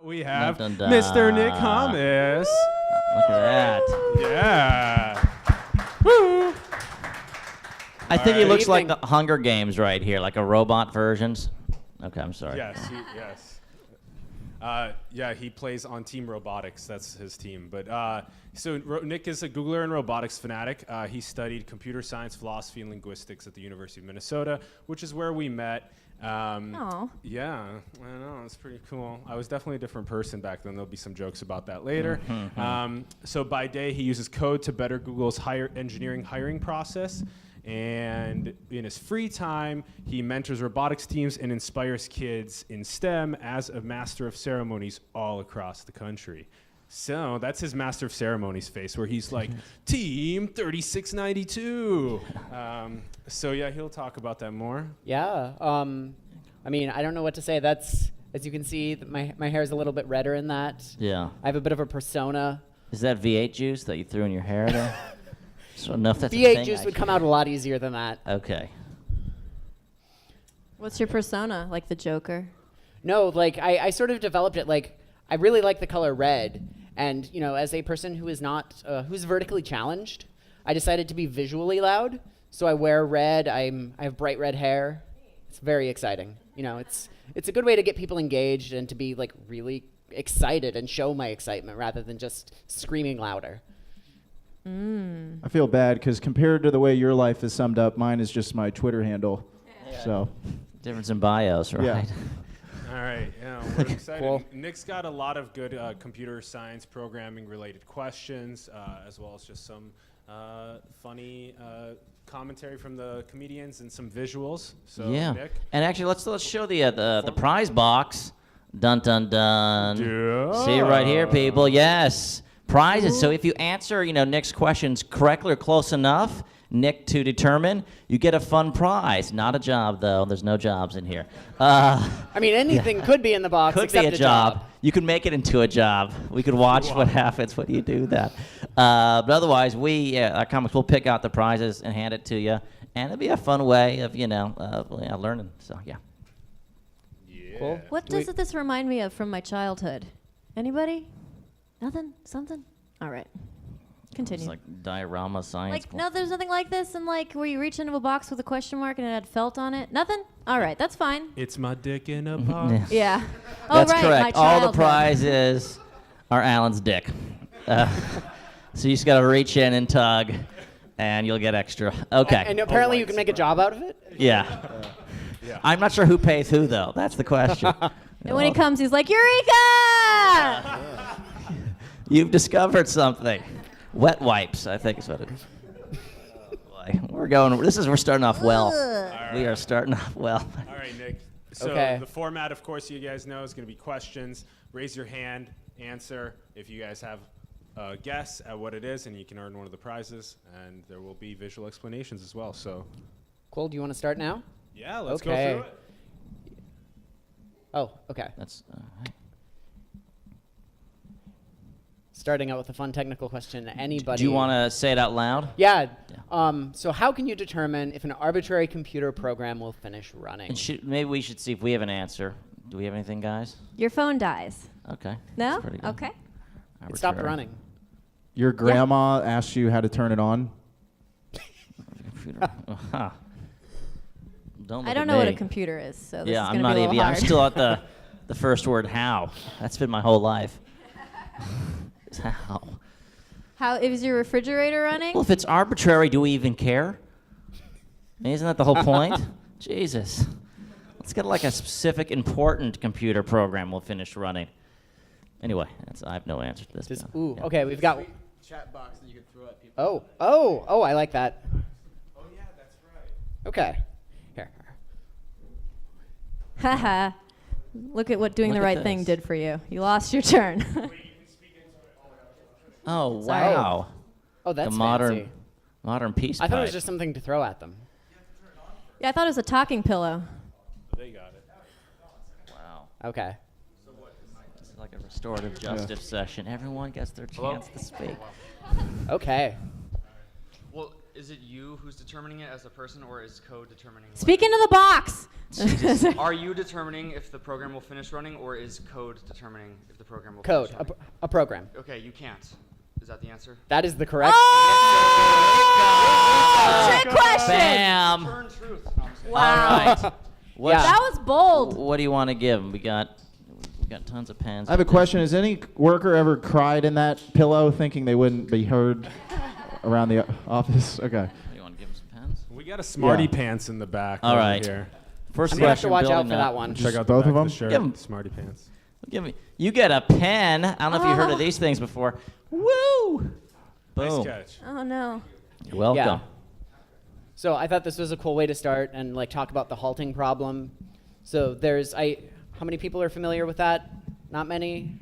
we have Dun, dun, Mr. dun. Nick Hummus. Look at that. Yeah. Woo. I think he right. looks like the Hunger Games right here, like a robot versions. Okay, I'm sorry. Yes, yes. Yeah, he plays on Team Robotics. That's his team. But Nick is a Googler and robotics fanatic. He studied computer science, philosophy, and linguistics at the University of Minnesota, which is where we met. Oh. Yeah, I know. It's pretty cool. I was definitely a different person back then. There'll be some jokes about that later. So by day, he uses code to better Google's engineering hiring process. And in his free time, he mentors robotics teams and inspires kids in STEM as a master of ceremonies all across the country. So that's his master of ceremonies face, where he's like, Team 3692. So yeah, he'll talk about that more. Yeah. I mean, I don't know what to say. That's, as you can see, my hair is a little bit redder in that. Yeah. I have a bit of a persona. Is that V8 juice that you threw in your hair there? So enough that's a V8 thing, juice would come out a lot easier than that. Okay. What's your persona? Like the Joker? No, like I sort of developed it. Like I really like the color red, and you know, as a person who is not who's vertically challenged, I decided to be visually loud. So I wear red. I have bright red hair. It's very exciting. You know, it's a good way to get people engaged and to be like really excited and show my excitement rather than just screaming louder. I feel bad because compared to the way your life is summed up, mine is just my Twitter handle. Yeah. So. Difference in bios, right? Yeah. All right, yeah, we're excited. Cool. Nick's got a lot of good computer science programming related questions, as well as just some funny commentary from the comedians and some visuals. So, Yeah. Nick. And actually, let's show the prize box. Dun dun dun. Yeah. See it right here, people. Yes. Prizes. So if you answer, Nick's questions correctly or close enough, Nick to determine, you get a fun prize. Not a job, though. There's no jobs in here. I mean, anything could be in the box Could except be a job. You could make it into a job. We could watch what happens when you do that. But otherwise, our comics will pick out the prizes and hand it to you, and it'll be a fun way of learning. So yeah. Cool. What does this remind me of from my childhood? Anybody? Nothing? Something? All right. Continue. It's like diorama science. Like, no, there's nothing like this, and like where you reach into a box with a question mark and it had felt on it. Nothing? All right, that's fine. It's my dick in a box. Yeah. Oh, That's right, correct. my All the childhood. prizes are Alan's dick. So you just got to reach in and tug, and you'll get extra. Okay. And apparently you can make a job out of it? Yeah. Yeah. I'm not sure who pays who, though. That's the question. And when he comes, he's like, Eureka! You've discovered something. Wet wipes, I think is what it is. Oh, boy. We're starting off well. Right. We are starting off well. All right, Nick. So Okay. the format, of course, you guys know is going to be questions. Raise your hand, answer if you guys have a guess at what it is, and you can earn one of the prizes. And there will be visual explanations as well. So, Cool. Do you want to start now? yeah, let's Okay. go through it. Oh, okay. That's Starting out with a fun technical question. Anybody? Do you want to say it out loud? Yeah. So how can you determine if an arbitrary computer program will finish running? And maybe we should see if we have an answer. Do we have anything, guys? Your phone dies. Okay. No? That's pretty good. Okay. It stopped Arbitrary. running. Your grandma asked you how to turn it on? Computer. Uh-huh. Don't look I don't at know what a me. computer is, so this Yeah, is I'm going to not be a even. little I'm hard. still at the first word how. That's been my whole life. It's how. How is your refrigerator running? Well, if it's arbitrary, do we even care? I mean, isn't that the whole point? Jesus. Let's get like a specific, important computer program we'll finish running. Anyway, I have no answer to this. Just, but, ooh, yeah. okay, we've got. Chat box that you can throw at people. Oh, I like that. Oh, yeah, that's right. Okay. Here. Haha. Look at what doing Look the at right thing this. did for you. You lost your turn. Oh, Sorry. wow. Oh, that's The modern fancy. peace I thought it was pipe. just something to throw at them. Yeah, I thought it was a talking pillow. They got it. Wow. Okay. This is like a restorative justice session. Everyone gets their chance to speak. Okay. Well, Is it you who's determining it as a person, or is code determining? Speak into the box. Are you determining if the program will finish running, or is code determining if the program will Code, finish running? a program. Okay, you can't. Is that the answer? That is the correct. Oh! Trick question. Bam. Burn truth. No, I'm just kidding. All right. What, Yeah. That was bold. what do you want to give 'em? We got tons of pens. I have a question. Has any worker ever cried in that pillow thinking they wouldn't be heard around the office? Okay. Do you want to give 'em some pens? We got a Smarty Yeah. Pants in the back. All over right. Here. First I'm gonna have to question. watch out building for up. that one. Check out Both the of back them? the shirt. Give 'em. Smarty Pants. Give me. You get a pen. I don't know if you heard of these things before. Woo! Nice Boom. catch. Oh no. You're welcome. Yeah. So I thought this was a cool way to start and like talk about the halting problem. So how many people are familiar with that? Not many?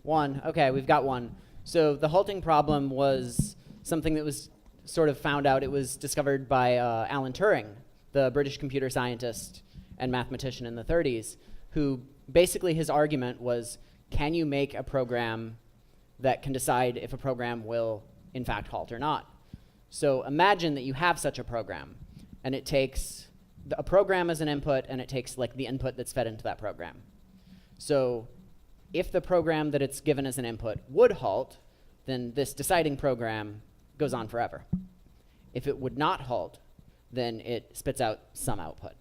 One. Okay, we've got one. So the halting problem was something that was sort of found out. It was discovered by Alan Turing, the British computer scientist and mathematician in the 30s, who basically his argument was, can you make a program that can decide if a program will in fact halt or not? So imagine that you have such a program, and it takes a program as an input, and it takes like the input that's fed into that program. So if the program that it's given as an input would halt, then this deciding program goes on forever. If it would not halt, then it spits out some output.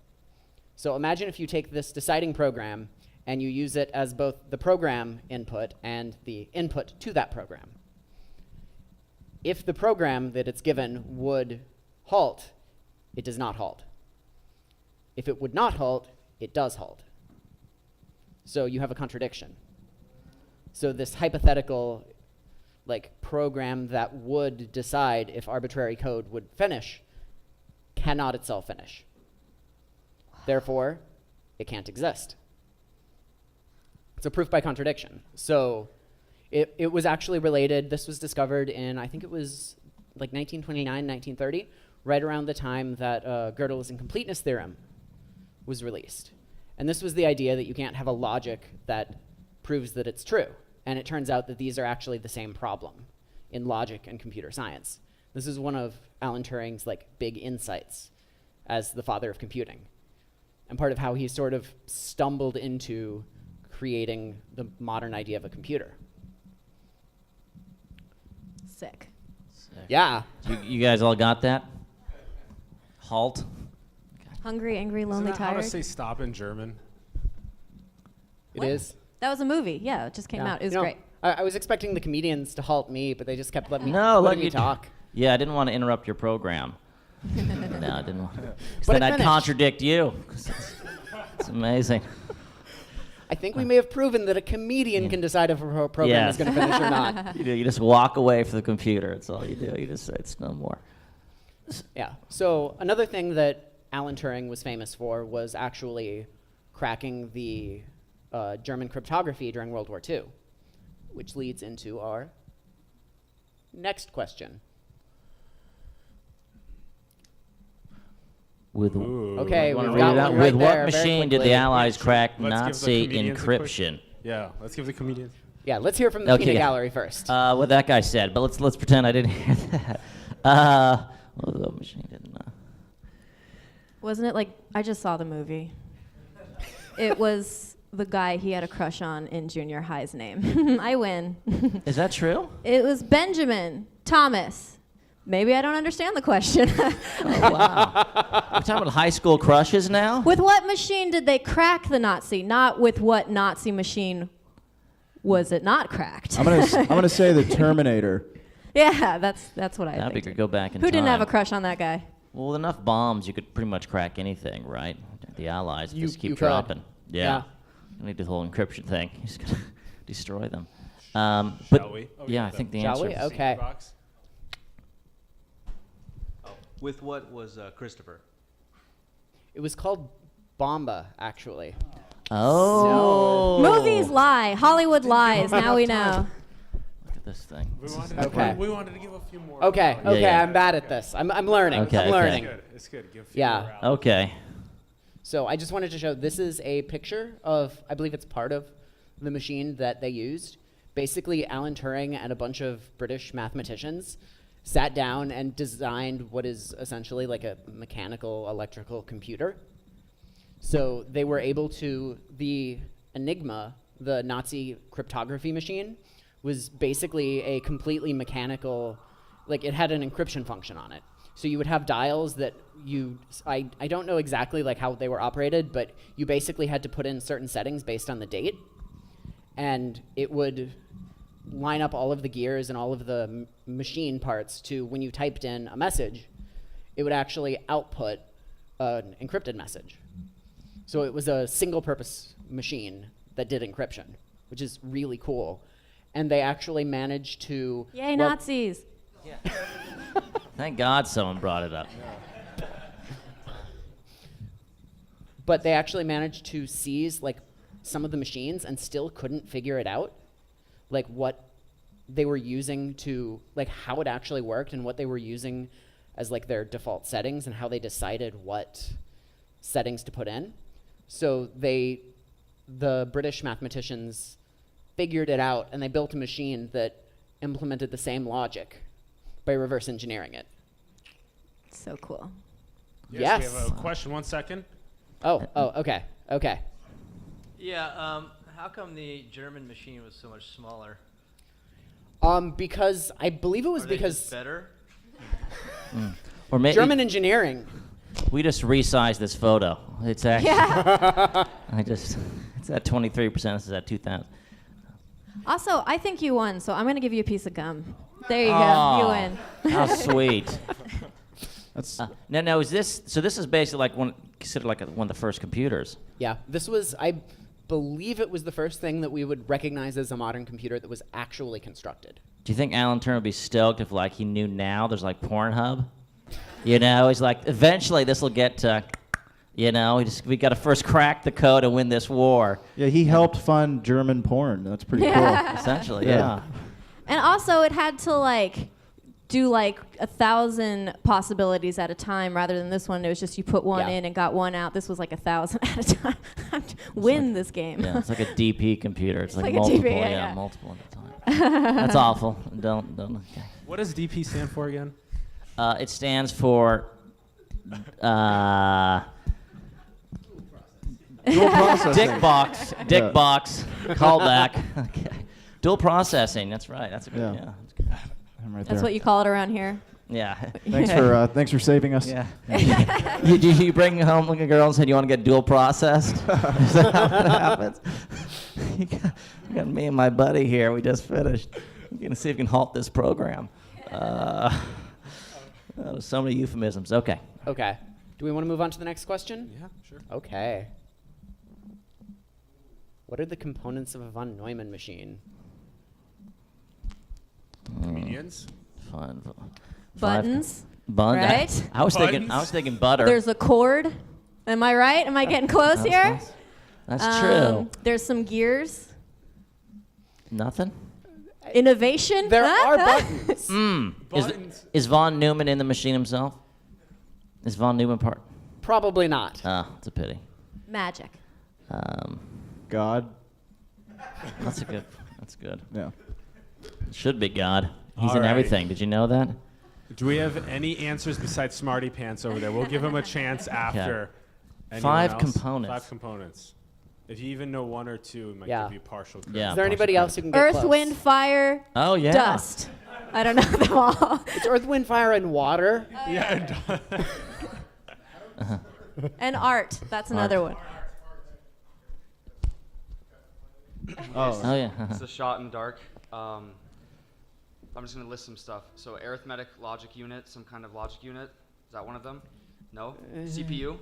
So imagine if you take this deciding program and you use it as both the program input and the input to that program. If the program that it's given would halt, it does not halt. If it would not halt, it does halt. So you have a contradiction. So this hypothetical like program that would decide if arbitrary code would finish cannot itself finish. Therefore, it can't exist. It's a proof by contradiction. So it was actually related. This was discovered in, I think it was like 1929, 1930, right around the time that Gödel's incompleteness theorem was released. And this was the idea that you can't have a logic that proves that it's true. And it turns out that these are actually the same problem in logic and computer science. This is one of Alan Turing's like big insights as the father of computing, and part of how he sort of stumbled into creating the modern idea of a computer. Sick. Yeah. You guys all got that? Halt. Hungry, angry, Isn't lonely, that how to tired. say stop in German? It What? is. That was a movie. Yeah, it just came Yeah. out. It was You know, great. I was expecting the comedians to halt me, but they just kept letting me, No, letting let me you talk. Yeah, I didn't want to interrupt your program. No, I didn't want to. 'Cause But then it I'd finished. contradict you. 'Cause it's amazing. I think we may have proven that a comedian can decide if a program Yes. is going to finish or not. You just walk away from the computer. That's all you do. You just say it's no more. Yeah. So another thing that Alan Turing was famous for was actually cracking the German cryptography during World War II, which leads into our next question. With Okay, wanna we've read got it out? one right With there, what very machine did the quickly. Allies crack Let's give the Nazi comedians a quick- encryption? Yeah, let's give the comedians. Yeah, let's hear from the Okay, peanut yeah. gallery first. What that guy said, but let's pretend I didn't hear that. What machine didn't? Wasn't it like, I just saw the movie. It was the guy he had a crush on in junior high's name. I win. Is that true? It was Benjamin Thomas. Maybe I don't understand the question. Oh, wow. We're talking about high school crushes now? With what machine did they crack the Nazi? Not with what Nazi machine was it not cracked? I'm gonna say the Terminator. Yeah, that's what I That'd be think. good. Go back in Who time. didn't have a crush on that guy? Well, with enough bombs, you could pretty much crack anything, right? The Allies You- just you keep could. dropping. Yeah. You need the whole encryption thing. You just gotta destroy them. Shall But we? Oh, yeah, I think the Shall answer. we? Okay. Box. With what was Christopher? It was called Bomba, actually. Oh. Movies lie. Hollywood lies. Now we know. Look at this thing. We This is- wanted, Okay. we wanted to give a few more. Okay, Yeah, okay, yeah. I'm bad at this. I'm learning. Okay, I'm okay. learning. It's good. It's good. Give a few Yeah. more out. Okay. So I just wanted to show, this is a picture of, I believe it's part of the machine that they used. Basically, Alan Turing and a bunch of British mathematicians sat down and designed what is essentially like a mechanical electrical computer. So they were able to, the Enigma, the Nazi cryptography machine, was basically a completely mechanical, like it had an encryption function on it. So you would have dials that I don't know exactly like how they were operated, but you basically had to put in certain settings based on the date, and it would line up all of the gears and all of the machine parts to when you typed in a message, it would actually output an encrypted message. So it was a single purpose machine that did encryption, which is really cool. And they actually managed to... Yay, Nazis. Thank God someone brought it up. But they actually managed to seize like some of the machines and still couldn't figure it out, like what they were using to, like how it actually worked and what they were using as like their default settings and how they decided what settings to put in. So the British mathematicians figured it out, and they built a machine that implemented the same logic by reverse engineering it. So cool. Yes. We have a question. 1 second. Oh, okay. Yeah, how come the German machine was so much smaller? Because I believe it was Are they because just better? Or maybe German engineering. we just resized this photo. It's actually Yeah. it's at 23%. This is at 2,000. Also, I think you won, so I'm going to give you a piece of gum. There you go. Oh, You win. How sweet. That's Now is this? So this is basically like considered like one of the first computers. Yeah, this was, I believe it was the first thing that we would recognize as a modern computer that was actually constructed. Do you think Alan Turing would be stoked if like he knew now there's like Pornhub? You know, he's like, eventually this will get to, you know, we got to first crack the code and win this war. yeah. He helped fund German porn. That's pretty Yeah. Essentially, Yeah. yeah. And also, it had to like do like 1,000 possibilities at a time, rather than this one. It was just you put one Yeah. in and got one out. This was like 1,000 at a time. Win this game. Yeah, it's like a DP computer. It's like like a multiple, DP, yeah. multiple at a time. That's awful. Don't. Okay. What does DP stand for again? It stands for. Dual processing. Dick box. Dick Yeah. box. Callback. Okay. Dual processing. That's right. That's a good. Yeah. Yeah. That's good. I'm right That's there. what you call it around here. Yeah. Thanks for saving us. Yeah. you bring home like a girl and said you want to get dual processed? Is that how it happens? you got me and my buddy here. We just finished. We're going to see if we can halt this program. There's so many euphemisms. Okay. Okay. Do we want to move on to the next question? Yeah, sure. Okay. What are the components of a von Neumann machine? Comedians. Fun. Buttons. Right? I was Buttons. thinking butter. There's a cord. Am I right? Am I getting close here? That's true. There's some gears. Nothing? Innovation. There Huh? are Huh? buttons. Buttons. Is von Neumann in the machine himself? Is von Neumann part? Probably not. It's a pity. Magic. God. That's good. Yeah. It should be God. He's All in right. everything. Did you know that? Do we have any answers besides Smarty Pants over there? We'll give him a chance after. Anyone 5 else? components. 5 components. If you even know 1 or 2, it might Yeah. give you partial credit. Yeah. Is there anybody else who can get Earth, close? wind, fire, Oh, yeah. dust. I don't know them all. It's Earth, Wind, Fire, and Water. Yeah. And art. That's another one. Oh, yeah. It's a shot in the dark. I'm just going to list some stuff. So arithmetic logic unit, some kind of logic unit. Is that one of them? No? CPU?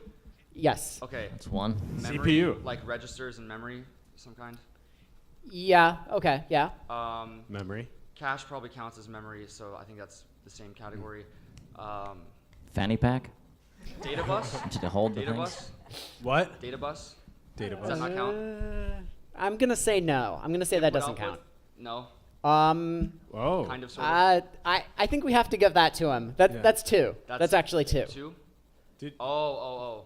Yes. Okay. That's one. Memory, CPU. like registers and memory, some kind. Yeah. Okay. Yeah. Memory. Cache probably counts as memory, so I think that's the same category. Fanny pack? Data bus? To hold the Data things? bus? What? Data bus? Data Does that bus. not count? I'm gonna say no. I'm gonna say that Input, doesn't output? count. No. Whoa. Kind of, sort of. I think we have to give that to him. Yeah. That's 2. That's actually 2. 2? Did- Oh.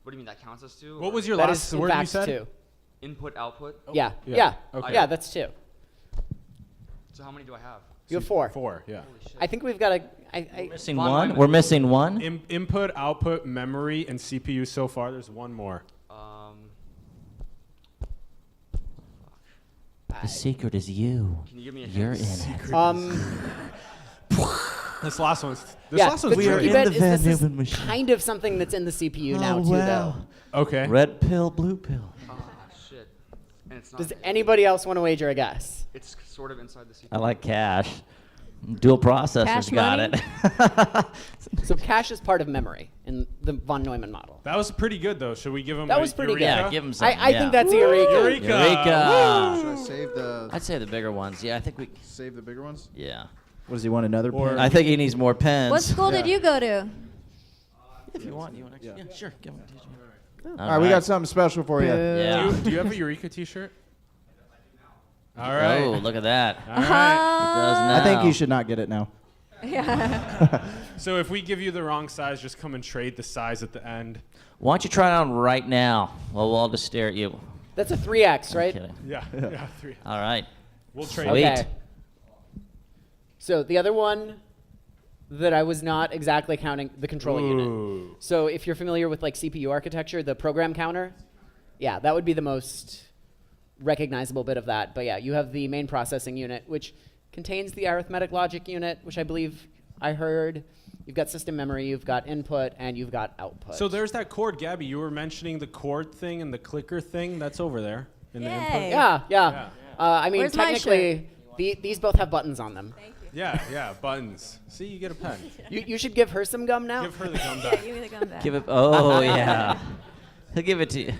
What do you mean, that counts as 2? What or was your That last is in word you fact said? 2. Input, output? Yeah. Yeah. Yeah. Okay. Yeah. That's 2. So how many do I have? You have 4. 4, yeah. I think we've got a. Missing one? We're missing one? Input, output, memory, and CPU so far. There's one more. The secret is you. Can you give me a You're hint? in it. This last one's. The We are tricky in bit the is Van this is Neumann machine. kind of something that's in the CPU now too, though. Okay. Red pill, blue pill. Shit. And it's not. Does anybody else want to wager a guess? It's sort of inside the CPU. I like cash. Dual processors Cash got money? it. So cache is part of memory in the von Neumann model. That was pretty good, though. Should we give him That a was pretty good. Eureka? Yeah, give him some. I think that's Eureka. Eureka. Eureka. Should I save the I'd say the bigger ones. Yeah, I think we. save the bigger ones? Yeah. What does he want? Another Or- pen? I think he needs more pens. What school did you go to? If you want, yeah, sure. Give him. All right, we got something special for you. Yeah. Do you have a Eureka T-shirt? All right. Oh, look at that. All right. Does I think now. you should not get it now. So if we give you the wrong size, just come and trade the size at the end. Why don't you try it on right now? Well, we'll all just stare at you. That's a 3x, I'm right? kidding. Yeah. 3. All right. We'll trade. Sweet. Okay. So the other one that I was not exactly counting, the control unit. Ooh. So if you're familiar with like CPU architecture, the program counter, yeah, that would be the most recognizable bit of that. But yeah, you have the main processing unit, which contains the arithmetic logic unit, which I believe I heard. You've got system memory, you've got input, and you've got output. So there's that chord, Gabby. You were mentioning the chord thing and the clicker thing. That's over there in the input. Yay. Yeah. I mean, Where's my technically, these both have buttons on them. Yeah, buttons. See, you get a pen. You should give her some gum now. Give her the gum back. Give me the gun back. Give it. Oh, yeah. He'll give it to you.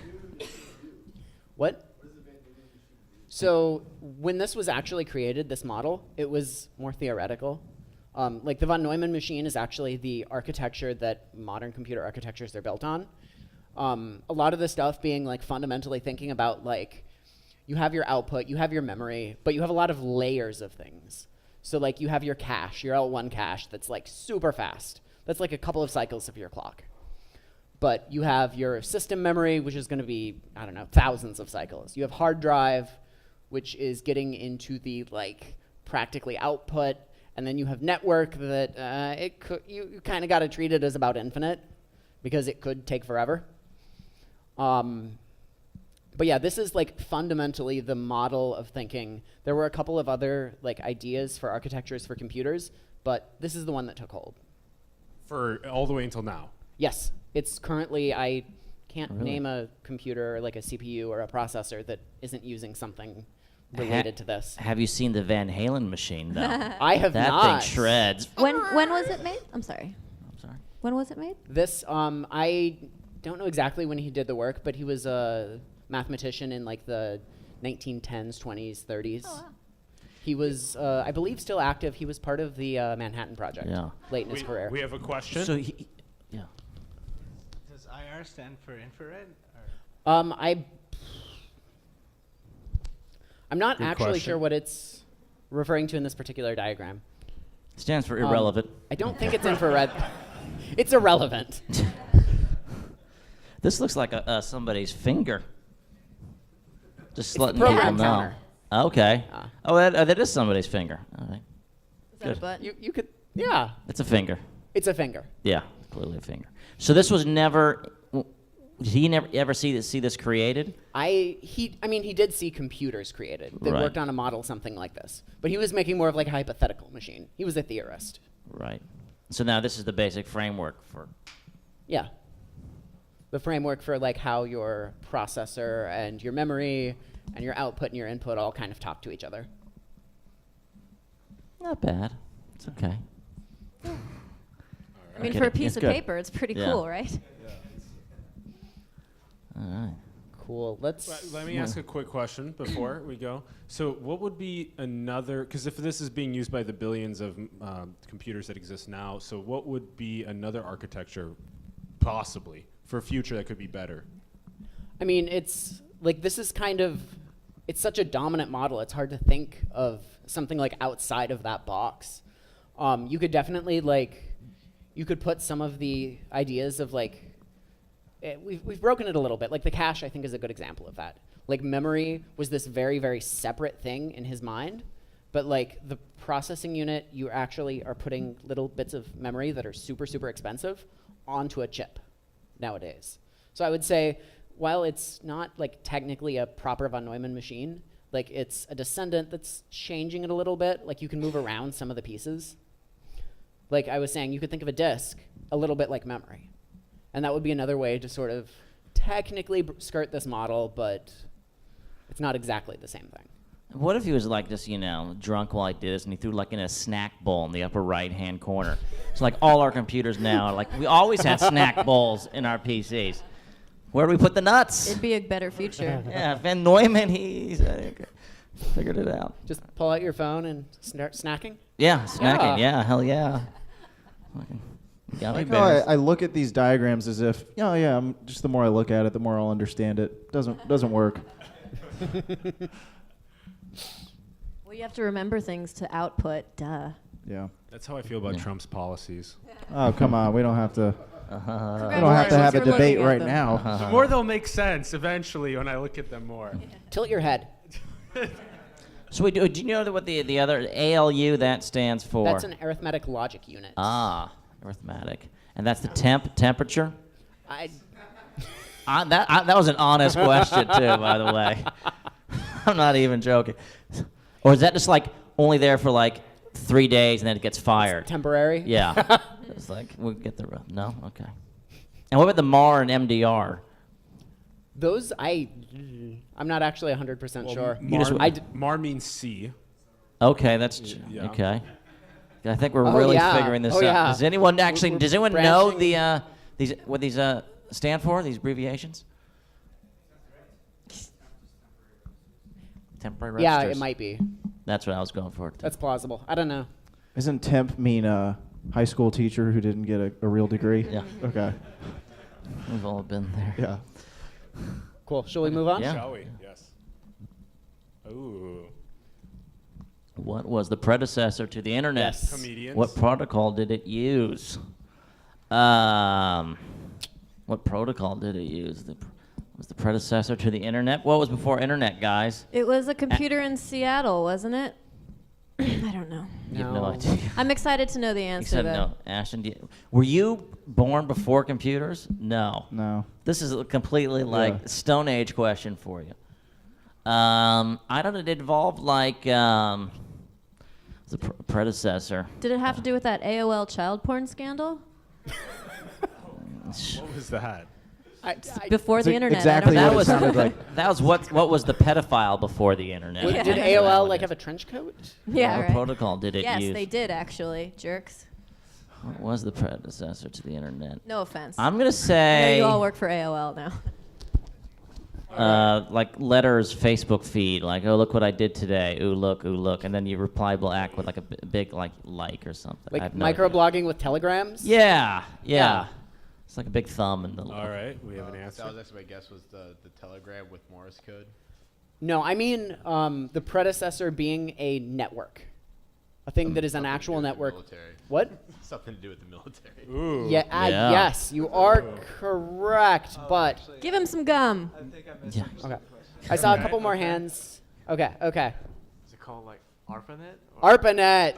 What? So when this was actually created, this model, it was more theoretical. Like the von Neumann machine is actually the architecture that modern computer architectures are built on. A lot of the stuff being like fundamentally thinking about like you have your output, you have your memory, but you have a lot of layers of things. So like you have your cache, your L1 cache that's like super fast. That's like a couple of cycles of your clock. But you have your system memory, which is going to be, I don't know, thousands of cycles. You have hard drive, which is getting into the like practically output, and then you have network that you kind of got to treat it as about infinite because it could take forever. But yeah, this is like fundamentally the model of thinking. There were a couple of other like ideas for architectures for computers, but this is the one that took hold. For all the way until now. Yes, it's currently, I can't Really? name a computer like a CPU or a processor that isn't using something related to this. Have you seen the Van Halen machine, though? I have that not. thing shreds. When was it made? I'm sorry. I'm sorry. When was it made? This, I don't know exactly when he did the work, but he was a mathematician in like the 1910s, 20s, 30s. Oh, wow. He was, I believe, still active. He was part of the Manhattan Project Yeah. late in his career. We have a question. So yeah. Does IR stand for infrared? Or? I'm not Good actually question. sure what it's referring to in this particular diagram. Stands for irrelevant. I don't think it's infrared. It's irrelevant. This looks like somebody's finger. Just It's the letting people program know. counter. Okay. Ah. Oh, that is somebody's finger. All right. Is that a Good. button? You could, yeah, It's a finger. it's a finger. Yeah, clearly a finger. So this was never. Did he never ever see this created? He did see computers created that Right. worked on a model something like this, but he was making more of like a hypothetical machine. He was a theorist. Right. So now this is the basic framework for. Yeah. The framework for like how your processor and your memory and your output and your input all kind of talk to each other. Not bad. It's okay. I mean, Okay, for a piece it's of good. paper, it's pretty Yeah. cool, right? All right. Cool. Let me ask a quick question before we go. So what would be another, because if this is being used by the billions of computers that exist now, so what would be another architecture possibly for a future that could be better? I mean, it's like this is kind of, it's such a dominant model. It's hard to think of something like outside of that box. You could definitely like, you could put some of the ideas of like, we've broken it a little bit. Like the cache, I think, is a good example of that. Like memory was this very, very separate thing in his mind, but like the processing unit, you actually are putting little bits of memory that are super, super expensive onto a chip nowadays. So I would say, while it's not like technically a proper von Neumann machine, like it's a descendant that's changing it a little bit. Like you can move around some of the pieces. Like I was saying, you could think of a disk a little bit like memory. And that would be another way to sort of technically skirt this model, but it's not exactly the same thing. What if he was like just, drunk while he did this and he threw like in a snack bowl in the upper right-hand corner? It's like all our computers now, like we always had snack bowls in our PCs. Where do we put the nuts? It'd be a better future. Yeah, Van Neumann, he's figured it out. Just pull out your phone and start snacking? Yeah, snacking, yeah, hell yeah. Fucking got me Like how bears. I look at these diagrams as if, just the more I look at it, the more I'll understand it. Doesn't work. Well, you have to remember things to output. Duh. Yeah. That's how I feel about Trump's policies. Oh, come on. We don't have to. We don't have to Congratulations have a for debate looking at right them. now. The more they'll make sense eventually when I look at them more. Tilt your head. So do you know what the other ALU that stands for? That's an arithmetic logic unit. Arithmetic. And that's the temperature? I, That was an honest question, too, by the way. I'm not even joking. Or is that just like only there for like 3 days and then it gets fired? temporary? Yeah. It's like, we'll get the... No? Okay. And what about the MAR and MDR? Those, I'm not actually 100% sure. Mar means C. Okay, that's... Yeah. Okay. I think we're Oh, really yeah. figuring this Oh, out. yeah. Does anyone actually... We're Does anyone know branching. what these stand for, these abbreviations? Temporary Yeah, registers. it might be. That's what I was going for. That's plausible. I don't know. Isn't temp mean a high school teacher who didn't get a real degree? Yeah. Okay. We've all been there. Yeah. Cool. Shall we move on? Yeah. Shall we? Yes. Ooh. What was the predecessor to the internet? Yes. Comedians. What protocol did it use? What protocol did it use? Was the predecessor to the internet? What was before internet, guys? It was a computer in Seattle, wasn't it? I don't know. You have no No. idea. I'm excited to know the You answer, said though. no. Ashton, were you born before computers? No. No. This is a completely like Stone Age question for you. I don't know. It involved like the predecessor. Did it have to do with that AOL child porn scandal? What was that? Before the It's internet. exactly I That don't what know. it was sounded like. that was what was the pedophile before the internet? Did Yeah. AOL like have a trench coat? Yeah, What right. protocol did it Yes, use? they did actually, jerks. What was the predecessor to the internet? No offense. I'm gonna I know say you all work for AOL now. like letters Facebook feed, like, oh, look what I did today. Ooh look, and then you reply back with like a big like or something. I Like have no idea. microblogging with telegrams? Yeah. Yeah. It's like a big thumb in the. All right, we have an answer. That was actually my guess was the telegram with Morse code. No, I mean the predecessor being a network. A thing that is an Something to actual do with the network. military. What? Something to do with the military. Ooh. Yeah, Yeah. yes, you are correct, but Give him some gum. Yeah. okay. I saw a couple more hands. Okay. Is it called like ARPANET? Or ARPANET.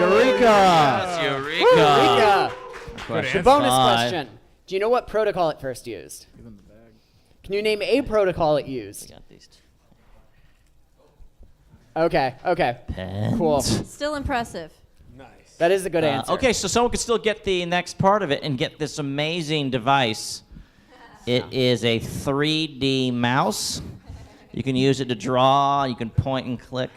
Eureka! Eureka. The Question bonus 5. question. Do you know what protocol it first used? Can you name a protocol it We used? got these two. Okay. Pens. Cool. Still impressive. Nice. That is a good answer. Okay, so someone could still get the next part of it and get this amazing device. It is a 3D mouse. You can use it to draw. You can point and click.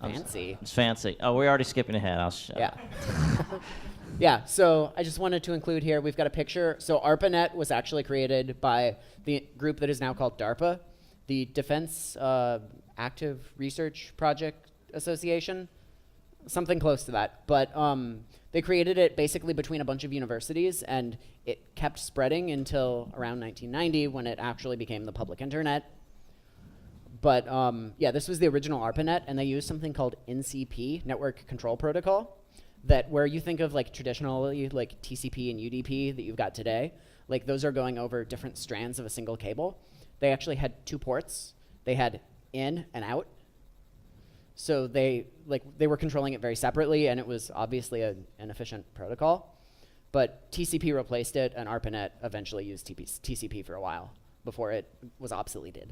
Fancy. It's fancy. Oh, we're already skipping ahead. I'll shut Yeah. up. Yeah, so I just wanted to include here, we've got a picture. So ARPANET was actually created by the group that is now called DARPA, the Defense Active Research Project Association, something close to that. But they created it basically between a bunch of universities, and it kept spreading until around 1990 when it actually became the public internet. But yeah, this was the original ARPANET, and they used something called NCP, Network Control Protocol, that where you think of like traditionally like TCP and UDP that you've got today, like those are going over different strands of a single cable. They actually had 2 ports. They had in and out. So they were controlling it very separately, and it was obviously an efficient protocol. But TCP replaced it, and ARPANET eventually used TCP for a while before it was obsoleted.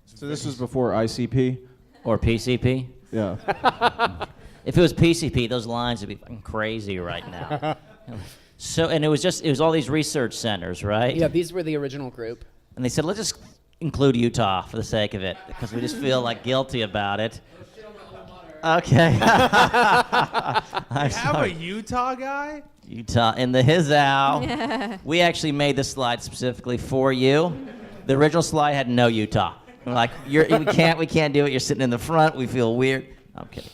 So this was before ICP? Or PCP. Yeah. If it was PCP, those lines would be fucking crazy right now. So, and it was all these research centers, right? Yeah, these were the original group. And they said, let's just include Utah for the sake of it, because we just feel like guilty about it. Okay. I'm You have a sorry. Utah guy? Utah in the his ow. We actually made this slide specifically for you. The original slide had no Utah. We're like, we can't do it. You're sitting in the front. We feel weird. I'm kidding.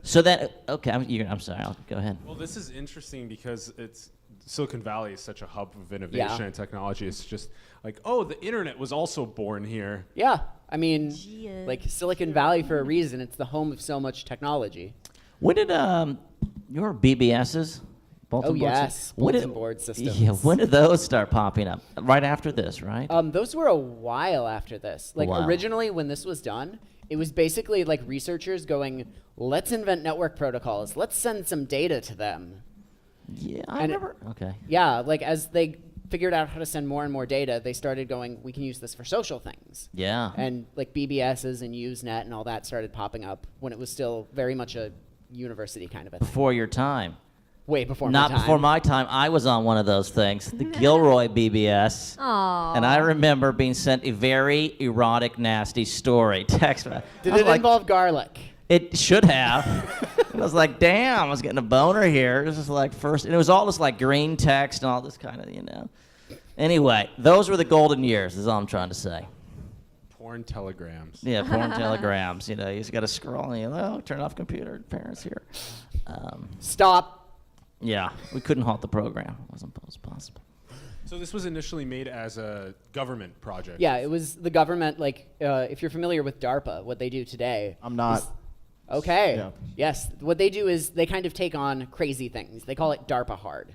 So that, okay, I'm sorry. I'll go ahead. Well, this is interesting because Silicon Valley is such a hub of innovation and technology. It's just like, oh, the internet was also born here. Yeah, I mean, like Silicon Valley for a reason. It's the home of so much technology. When did your BBSs? Bulletin board yes, bulletin board systems. Yeah, when did those start popping up? Right after this, right? Those were a while after this. Like originally, when this was done, it was basically like researchers going, "Let's invent network protocols. Let's send some data to them." Yeah, I remember. Okay. Yeah, like as they figured out how to send more and more data, they started going, "We can use this for social things." Yeah. And like BBSs and Usenet and all that started popping up when it was still very much a university kind of a thing. Before your time. Way before Not my time. before my time. I was on one of those things, the Gilroy BBS. Aww. And I remember being sent a very erotic, nasty story. Text. Did it involve garlic? It should have. I was like, damn, I was getting a boner here. This is like first, and it was all just like green text and all this kind of, Anyway, those were the golden years, is all I'm trying to say. Porn telegrams. Yeah, porn telegrams. You just got to scroll and, turn off computer, parents here. Stop. Yeah, we couldn't halt the program. It wasn't possible. So this was initially made as a government project. Yeah, it was the government, like, if you're familiar with DARPA, what they do today. I'm not. Okay. Yeah. Yes. What they do is they kind of take on crazy things. They call it DARPA hard.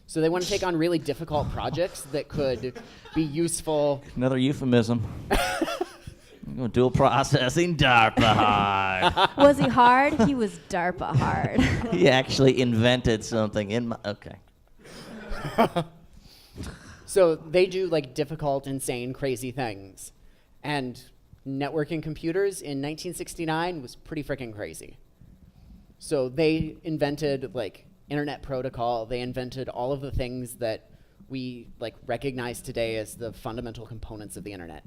So they want to take on really difficult projects that could be useful. Another euphemism. Dual processing, DARPA hard. Was he hard? He was DARPA hard. He actually invented something in my. Okay. So they do like difficult, insane, crazy things. And networking computers in 1969 was pretty freaking crazy. So they invented like internet protocol. They invented all of the things that we like recognize today as the fundamental components of the internet.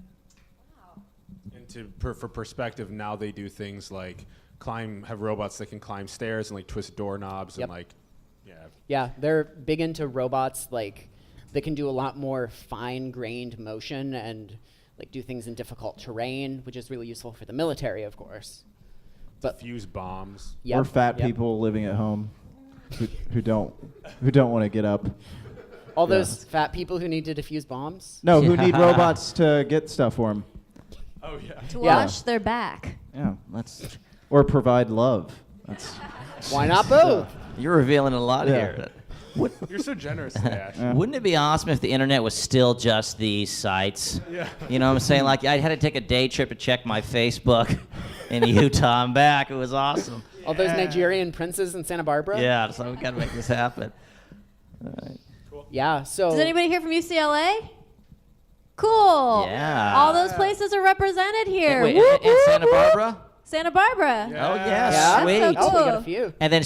And for perspective, now they do things like have robots that can climb stairs and like twist doorknobs and like, Yeah, they're big into robots like that can do a lot more fine-grained motion and like do things in difficult terrain, which is really useful for the military, of course. But fuse bombs. Or fat people living at home who don't want to get up. All those fat people who need to defuse bombs? No, who need robots to get stuff for them. Oh, yeah. To wash their back. Yeah. Or provide love. Why not both? You're revealing a lot here. You're so generous today, Ash. Wouldn't it be awesome if the internet was still just these sites? Yeah. You know what I'm saying? Like, I had to take a day trip to check my Facebook in Utah and back. It was awesome. All those Nigerian princes in Santa Barbara? Yeah, so we got to make this happen. All right. Cool. Yeah, so... Does anybody here from UCLA? Cool. Yeah. All those places are represented here. Wait, Whoop, and Santa whoop, whoop. Barbara? Santa Barbara. Oh, yeah, Yeah? sweet. That's so Oh, we got a cool. few. And then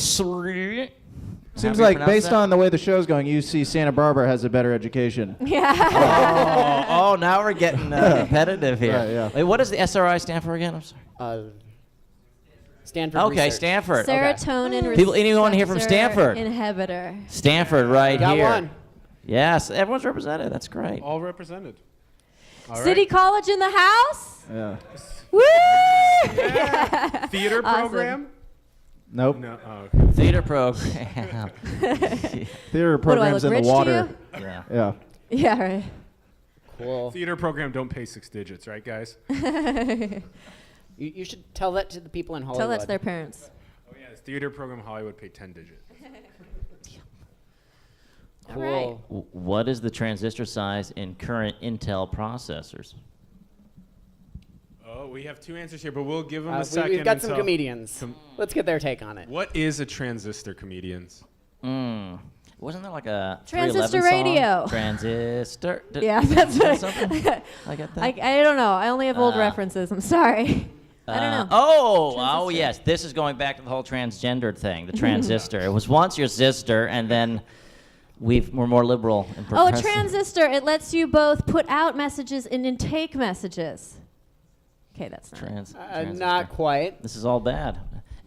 Seems like based on the way the show's going, UC Santa Barbara has a better education. Yeah. Oh, now we're getting competitive here. Right, yeah. Wait, what does the SRI stand for again? I'm sorry. Stanford Okay, Research. Stanford. Serotonin People- anyone here from receptor Stanford? Inhibitor. Stanford right Got here. one. Yes, everyone's represented. That's great. All represented. All City right. College in the house. Yeah. Woo! Theater Awesome. program? Nope. No. Oh, okay. Theater program. Theater What do I programs look in rich the to water. Yeah. Yeah. Yeah, right. Cool. Theater program don't pay 6 digits, right, guys? You should tell that to the people in Hollywood. Tell that to their parents. Oh, yeah. This theater program Hollywood pay 10 digits. Cool. All right. What is the transistor size in current Intel processors? Oh, we have two answers here, but we'll give them a second. We've got some until- comedians. Let's get their take on it. What is a transistor, comedians? Wasn't there like a Transistor 311 song? radio. Transistor. Yeah, that's is that right. something? I got that. I don't know. I only have old references. I'm sorry. I don't know. Oh, Transistor. yes. This is going back to the whole transgender thing, the transistor. It was once your sister, and then we're more liberal and Oh, a progressive. transistor. It lets you both put out messages and intake messages. Okay, that's not it. Transistor. Not quite. This is all bad.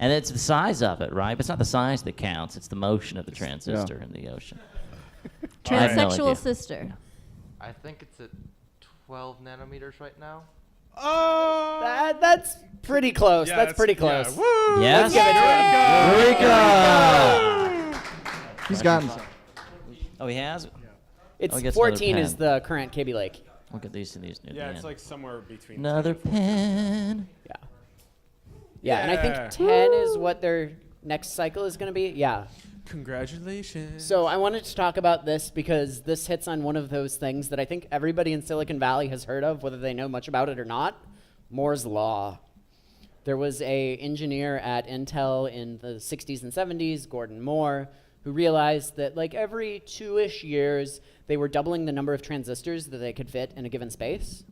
And it's the size of it, right? But it's not the size that counts. It's the motion of the transistor in the ocean. I have no Transsexual idea. sister. I think it's at 12 nanometers right now. Oh! That's pretty close. Yeah, that's pretty yeah, close. woo! Yes? Eureka! He's gotten some. Oh, he has? It's he gets another 14 is pen. the current Kaby Lake. Look at these to these. near the Yeah, it's end. like somewhere between. Another 10 and 14. pen. Yeah, and I Yeah. think 10 is what their next cycle is going to be. Yeah. Congratulations. So I wanted to talk about this because this hits on one of those things that I think everybody in Silicon Valley has heard of, whether they know much about it or not. Moore's Law. There was a engineer at Intel in the 60s and 70s, Gordon Moore, who realized that like every 2-ish years, they were doubling the number of transistors that they could fit in a given space,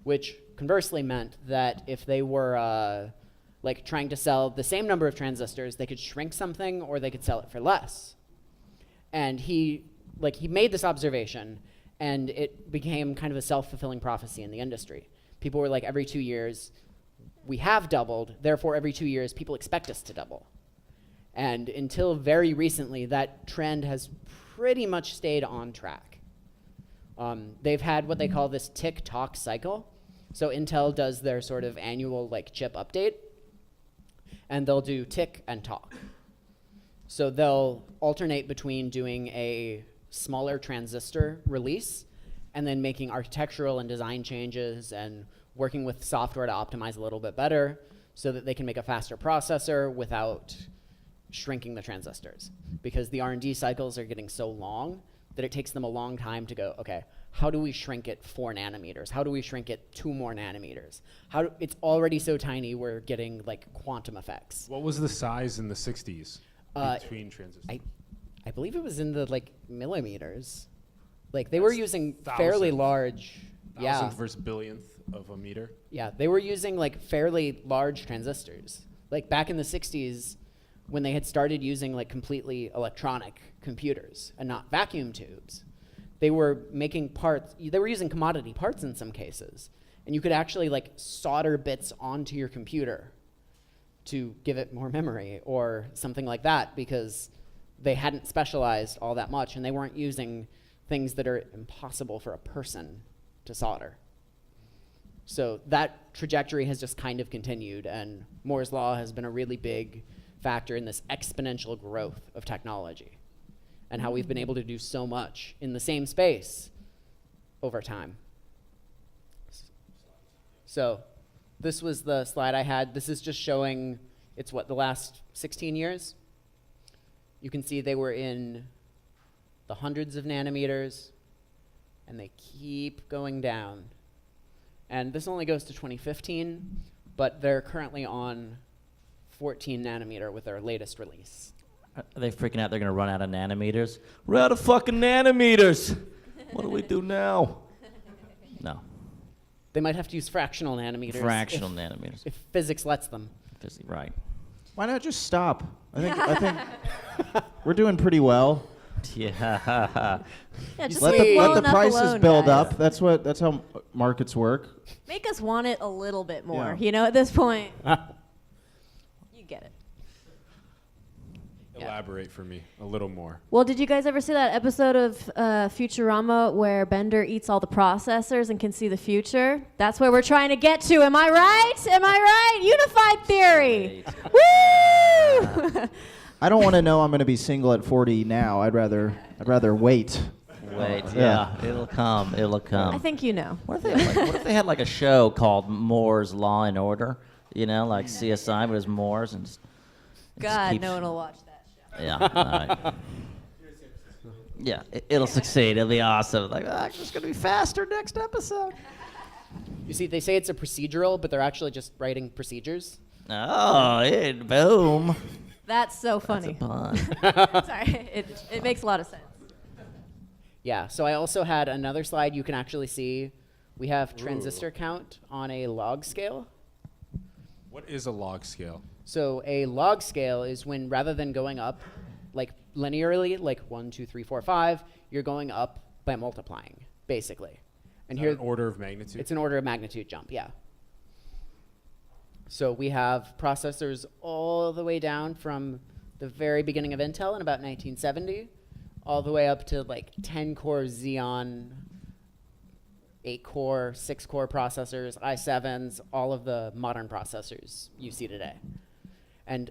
which conversely meant that if they were like trying to sell the same number of transistors, they could shrink something or they could sell it for less. And he made this observation, and it became kind of a self-fulfilling prophecy in the industry. People were like, every 2 years, we have doubled, therefore every 2 years, people expect us to double. And until very recently, that trend has pretty much stayed on track. They've had what they call this tick-tock cycle. So Intel does their sort of annual like chip update, and they'll do tick and tock. So they'll alternate between doing a smaller transistor release and then making architectural and design changes and working with software to optimize a little bit better so that they can make a faster processor without shrinking the transistors. Because the R&D cycles are getting so long that it takes them a long time to go, okay, how do we shrink it 4 nanometers? How do we shrink it 2 more nanometers? It's already so tiny we're getting like quantum effects. What was the size in the 60s between transistors? I believe it was in the like millimeters. Like they were using fairly large. Thousandth versus billionth of a meter. Yeah, they were using like fairly large transistors. Like back in the 60s, when they had started using like completely electronic computers and not vacuum tubes, they were making parts. They were using commodity parts in some cases, and you could actually like solder bits onto your computer to give it more memory or something like that, because they hadn't specialized all that much, and they weren't using things that are impossible for a person to solder. So that trajectory has just kind of continued, and Moore's Law has been a really big factor in this exponential growth of technology and how we've been able to do so much in the same space over time. So this was the slide I had. This is just showing, it's what, the last 16 years? You can see they were in the hundreds of nanometers, and they keep going down. And this only goes to 2015, but they're currently on 14 nanometer with their latest release. Are they freaking out they're going to run out of nanometers? We're out of fucking nanometers. What do we do now? No. They might have to use fractional nanometers. Fractional nanometers. If physics lets them. Right. Why not just stop? I think we're doing pretty well. Yeah. Yeah, just Let leave the, it let low the enough prices alone, build guys. up. That's how markets work. Make us want it a little bit more. Yeah. You know, at this point, you get it. Elaborate for me a little more. Well, did you guys ever see that episode of Futurama where Bender eats all the processors and can see the future? That's where we're trying to get to. Am I right? Am I right? Unified theory. Woo! I don't want to know I'm going to be single at 40 now. I'd rather wait. Wait, Yeah. yeah. It'll come. It'll come. I think you know. What if they had like a show called Moore's Law and Order? You know, like CSI, but it's Moore's and just God, keeps- no one will watch that show. Yeah. All right. Yeah, it'll succeed. It'll be awesome. Like, it's just gonna be faster next episode. You see, they say it's a procedural, but they're actually just writing procedures. Oh, boom. That's so funny. Pun. Sorry, it makes a lot of sense. Yeah, so I also had another slide you can actually see. We have transistor count on a log scale. What is a log scale? So a log scale is when rather than going up like linearly, like 1, 2, 3, 4, 5, you're going up by multiplying, basically. And Is that here, an order of magnitude? it's an order of magnitude jump, yeah. So we have processors all the way down from the very beginning of Intel in about 1970, all the way up to like 10-core Xeon, 8-core, 6-core processors, i7s, all of the modern processors you see today. And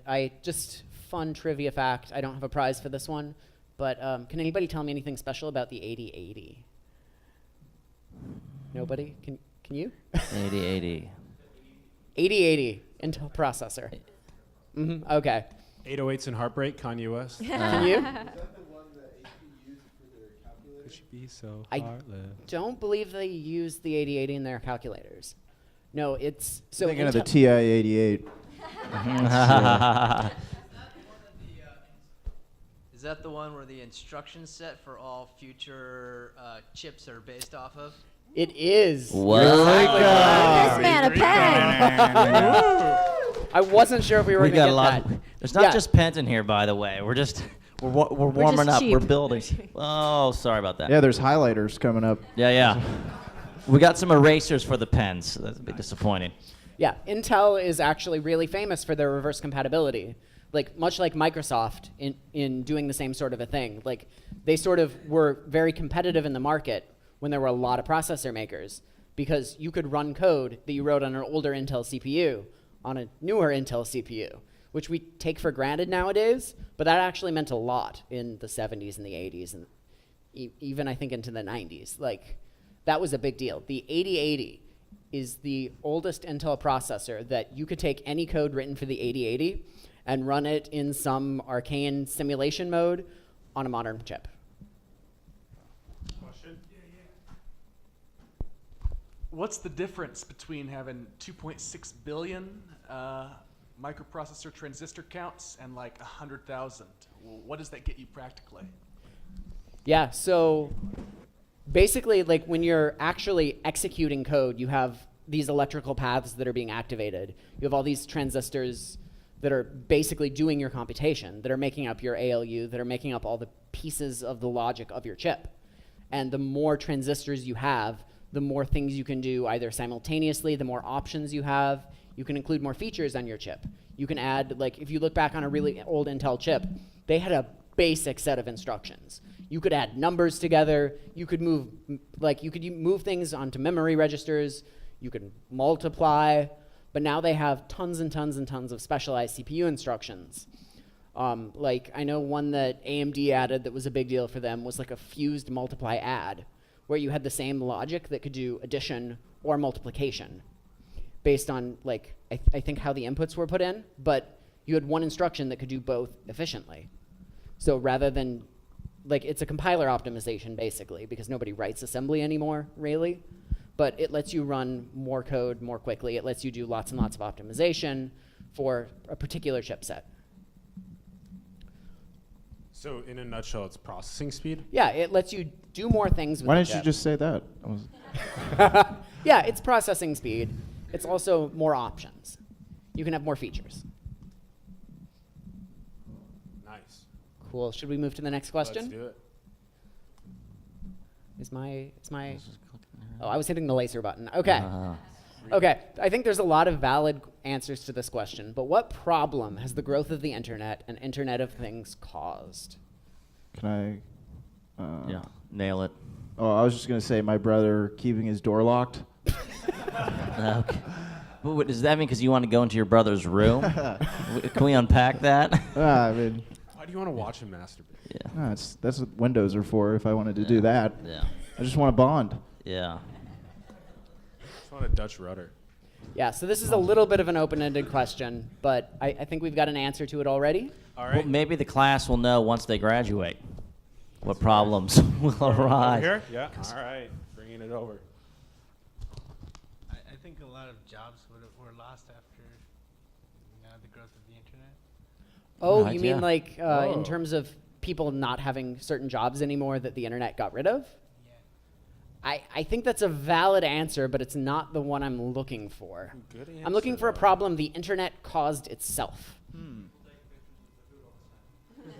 fun trivia fact, I don't have a prize for this one, but can anybody tell me anything special about the 8080? Nobody? Can you? 8080. 8080 Intel processor. Okay. 808s and Heartbreak, Kanye West. Can you? Could she be so I heartless? don't believe they use the 8080 in their calculators. No, it's so Thinking of the Intel- TI-88. Is that the one where the instruction set for all future chips are based off of? It is. What? You're exactly correct. This man a pen. I wasn't sure if we were We going to got get a lot. that. There's not Yeah. just pens in here, by the way. We're warming just up. cheap. We're building. Oh, sorry about that. Yeah, there's highlighters coming up. Yeah. We got some erasers for the pens. So that's a bit disappointing. Yeah, Intel is actually really famous for their reverse compatibility. Like much like Microsoft in doing the same sort of a thing. Like they sort of were very competitive in the market when there were a lot of processor makers because you could run code that you wrote on an older Intel CPU on a newer Intel CPU, which we take for granted nowadays, but that actually meant a lot in the 70s and the 80s and even I think into the 90s. Like that was a big deal. The 8080 is the oldest Intel processor that you could take any code written for the 8080 and run it in some arcane simulation mode on a modern chip. Question? What's the difference between having 2.6 billion microprocessor transistor counts and like 100,000? What does that get you practically? Yeah, so basically, like when you're actually executing code, you have these electrical paths that are being activated. You have all these transistors that are basically doing your computation, that are making up your ALU, that are making up all the pieces of the logic of your chip. And the more transistors you have, the more things you can do either simultaneously, the more options you have. You can include more features on your chip. You can add, like, if you look back on a really old Intel chip, they had a basic set of instructions. You could add numbers together. You could move, move things onto memory registers. You could multiply. But now they have tons and tons and tons of specialized CPU instructions. Like, I know one that AMD added that was a big deal for them was like a fused multiply add, where you had the same logic that could do addition or multiplication based on, like, I think how the inputs were put in, but you had one instruction that could do both efficiently. So rather than, like, it's a compiler optimization, basically, because nobody writes assembly anymore, really. But it lets you run more code more quickly. It lets you do lots and lots of optimization for a particular chipset. So in a nutshell, it's processing speed? Yeah, it lets you do more things with Why the didn't you chip. just say that? Yeah, it's processing speed. It's also more options. You can have more features. Nice. Cool. Should we move to the next question? Let's do it. Is my Oh, I was hitting the laser button. Okay. Okay. I think there's a lot of valid answers to this question, but what problem has the growth of the internet and Internet of Things caused? Can I? Yeah, nail it. Oh, I was just gonna say my brother keeping his door locked. Okay. But what, does that mean because you want to go into your brother's room? Can we unpack that? I mean, Why do you want to watch him masturbate? Yeah. that's what windows are for. If I wanted to do that, Yeah. I just want to bond. Yeah. Just want a Dutch rudder. Yeah, so this is a little bit of an open-ended question, but I think we've got an answer to it already. All Well, right. maybe the class will know once they graduate what problems will Over arise. here? Yeah. All right. Bringing it over. I think a lot of jobs were lost after the growth of the internet? Oh, Right, you yeah. mean like Oh. in terms of people not having certain jobs anymore that the internet got rid of? Yeah. I think that's a valid answer, but it's not the one I'm looking for. Good I'm looking answer, for a though. problem the internet caused itself.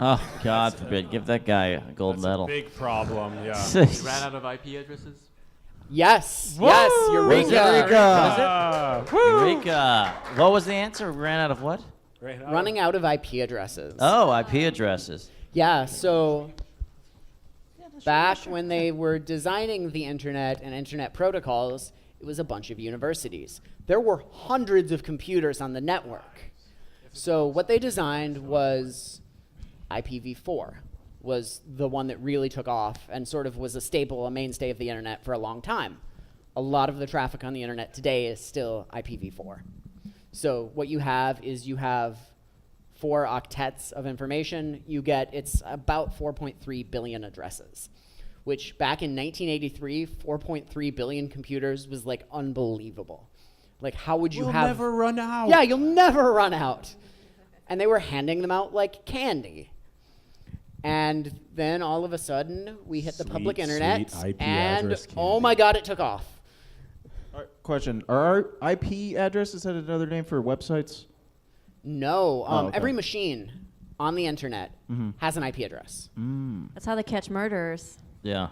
Oh, God forbid. Give that guy a gold That's medal. a big problem, yeah. You ran out of IP addresses? Yes, yes, Eureka. Eureka. Eureka. What was the answer? We ran out of what? Right, Running out of IP addresses. Oh, IP addresses. Yeah, so back when they were designing the internet and internet protocols, it was a bunch of universities. There were hundreds of computers on the network. So what they designed was IPv4 was the one that really took off and sort of was a staple, a mainstay of the internet for a long time. A lot of the traffic on the internet today is still IPv4. So what you have is you have 4 octets of information. You get, it's about 4.3 billion addresses, which back in 1983, 4.3 billion computers was like unbelievable. Like how would you We'll have... never run out. Yeah, you'll never run out. And they were handing them out like candy. And then all of a sudden, we hit the public Sweet, internet, sweet IP and address oh candy. my God, it took off. Question: are our IP addresses that another name for websites? No, okay. every machine on the internet has an IP address. That's how they catch murderers. Yeah.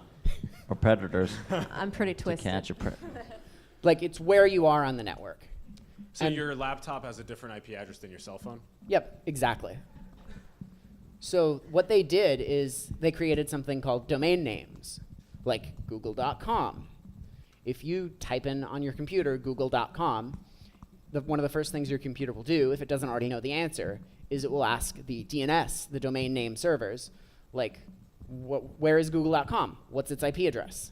Or predators. I'm pretty To twisted. catch a Like it's where you are on the network. So And- your laptop has a different IP address than your cell phone? Yep, exactly. So what they did is they created something called domain names, like google.com. If you type in on your computer google.com, one of the first things your computer will do, if it doesn't already know the answer, is it will ask the DNS, the domain name servers, like, where is google.com? What's its IP address?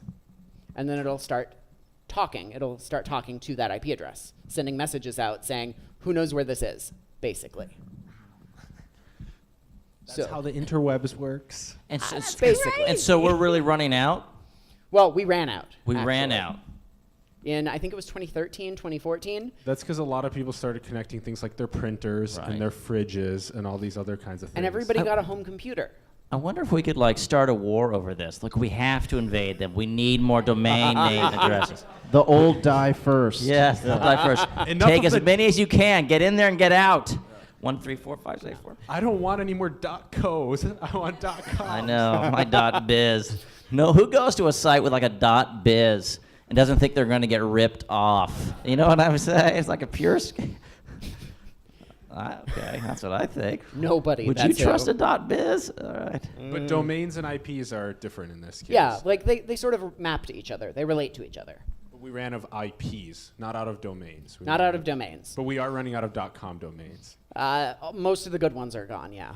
And then it'll start talking. It'll start talking to that IP address, sending messages out saying, who knows where this is, basically. That's how the interwebs works. And so, Basically. and so we're really running out? Well, we ran out. We ran actually. out. In, I think it was 2013, 2014. That's because a lot of people started connecting things like their printers Right. and their fridges and all these other kinds of things. And everybody got a home computer. I wonder if we could like start a war over this. Look, we have to invade them. We need more domain name addresses. The old die first. Yes, they'll die first. Enough Take of as the- many as you can. Get in there and get out. 1, 3, 4, 5, 6, 4. I don't want any more .co's. I want .com. I know, my .biz. No, who goes to a site with like a .biz and doesn't think they're going to get ripped off? You know what I'm saying? It's like a pure... Okay, that's what I think. Nobody. Would you that's trust who. a .biz? All right. But domains and IPs are different in this case. Yeah, like they sort of map to each other. They relate to each other. But we ran out of IPs, not out of domains. Not out of domains. But we are running out of .com domains. Most of the good ones are gone, yeah.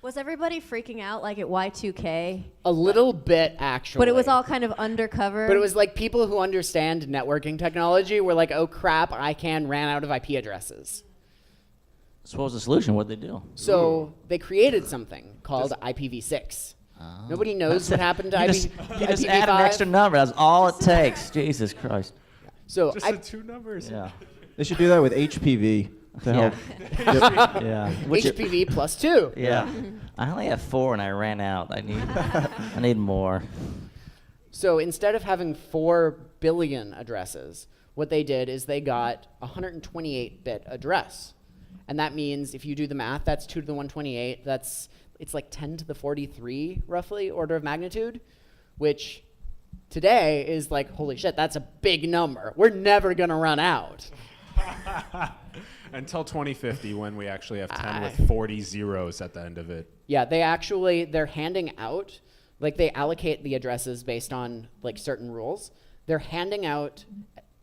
Was everybody freaking out like at Y2K? A little bit, actually. But it was all kind of undercover. But it was like people who understand networking technology were like, oh crap, ICANN ran out of IP addresses. So what was the solution? What'd they do? So they created something called IPv6. Nobody knows what happened to You just add an IPv5. extra number. That's all it takes. Jesus Christ. So Just the 2 numbers. Yeah. They should do that with HPV to Yeah. help. Yeah. HPV plus 2. Yeah. I only have 4 and I ran out. I need more. So instead of having 4 billion addresses, what they did is they got a 128-bit address. And that means if you do the math, that's 2 to the 128. It's like 10 to the 43, roughly, order of magnitude, which today is like, holy shit, that's a big number. We're never going to run out. Until 2050, when we actually have 10 with 40 zeros at the end of it. Yeah, they're handing out, like they allocate the addresses based on like certain rules. They're handing out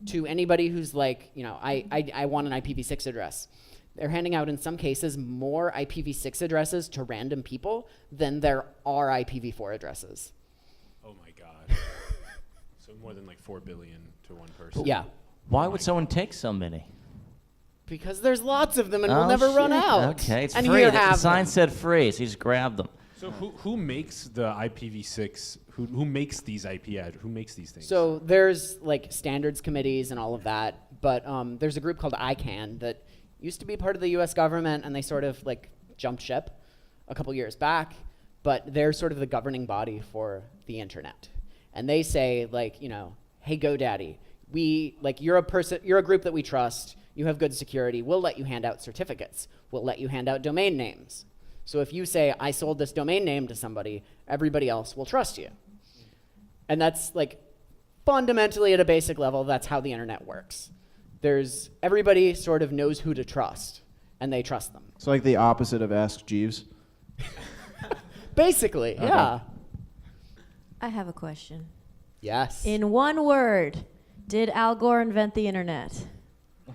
to anybody who's like, you know, I want an IPv6 address. They're handing out, in some cases, more IPv6 addresses to random people than there are IPv4 addresses. Oh my God. So more than like 4 billion to one person. Yeah. Why would someone take so many? Because there's lots of them and we'll never run shit. out. Okay, it's and free. here The have sign them. said free, so you just grab them. So who makes the IPv6? Who makes these IP addresses? Who makes these things? So there's like standards committees and all of that, but there's a group called ICANN that used to be part of the U.S. government, and they sort of like jumped ship a couple years back, but they're sort of the governing body for the internet. And they say, like, you know, hey, GoDaddy, you're a group that we trust, you have good security, we'll let you hand out certificates, we'll let you hand out domain names. So if you say, I sold this domain name to somebody, everybody else will trust you. And that's like fundamentally at a basic level, that's how the internet works. Everybody sort of knows who to trust, and they trust them. It's like the opposite of Ask Jeeves. Basically, yeah. I have a question. Yes. In one word, did Al Gore invent the internet?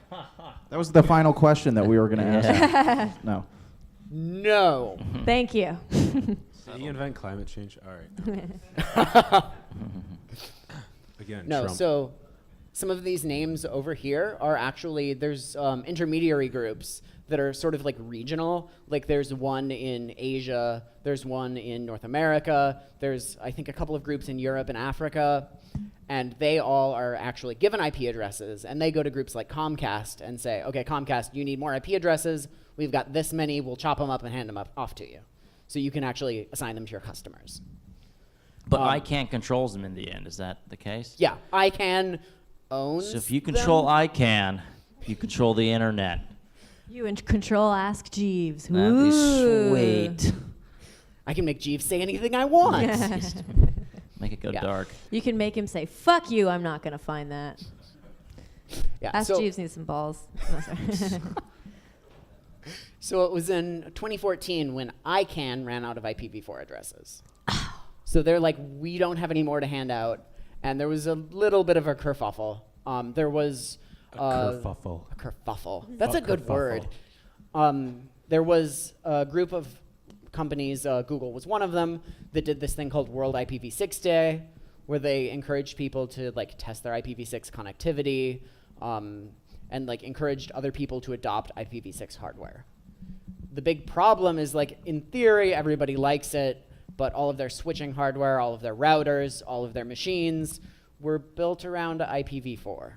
That was the final question that we were going to ask. No. No. Thank you. Did he invent climate change? All right. Again, No, Trump. so some of these names over here are actually, there's intermediary groups that are sort of like regional. Like there's one in Asia, there's one in North America, there's I think a couple of groups in Europe and Africa, and they all are actually given IP addresses, and they go to groups like Comcast and say, okay, Comcast, you need more IP addresses, we've got this many, we'll chop them up and hand them off to you. So you can actually assign them to your customers. But ICANN controls them in the end. Is that the case? Yeah, ICANN owns So if you control them. ICANN, you control the internet. You control Ask Jeeves. That'd be Ooh. sweet. I can make Jeeves say anything I want. Make it go Yeah. dark. You can make him say, fuck you, I'm not going to find that. Yeah, Ask so- Jeeves needs some balls. No, sorry. So it was in 2014 when ICANN ran out of IPv4 addresses. So they're like, we don't have any more to hand out. And there was a little bit of a kerfuffle. There was kerfuffle. a kerfuffle. That's a good kerfuffle. word. There was a group of companies, Google was one of them, that did this thing called World IPv6 Day, where they encouraged people to like test their IPv6 connectivity, and like encouraged other people to adopt IPv6 hardware. The big problem is, like, in theory, everybody likes it, but all of their switching hardware, all of their routers, all of their machines were built around IPv4.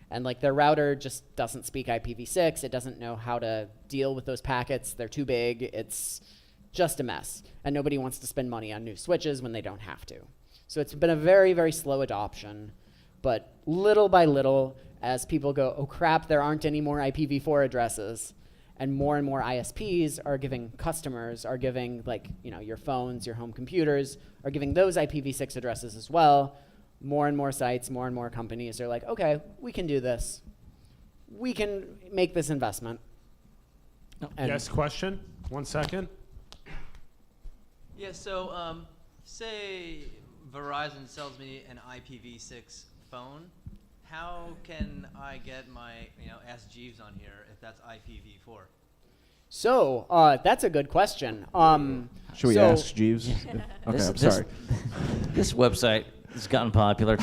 And like their router just doesn't speak IPv6. It doesn't know how to deal with those packets. They're too big. It's just a mess. And nobody wants to spend money on new switches when they don't have to. So it's been a very, very slow adoption. But little by little, as people go, oh crap, there aren't any more IPv4 addresses, and more ISPs are giving customers, are giving, like, you know, your phones, your home computers, are giving those IPv6 addresses as well. More and more sites, more and more companies are like, okay, we can do this. We can make this investment. And Yes, question? 1 second. Yeah, so say Verizon sells me an IPv6 phone. How can I get my, Ask Jeeves on here if that's IPv4? So, that's a good question. Should we so- ask Jeeves? Okay, I'm sorry. This website has gotten popular.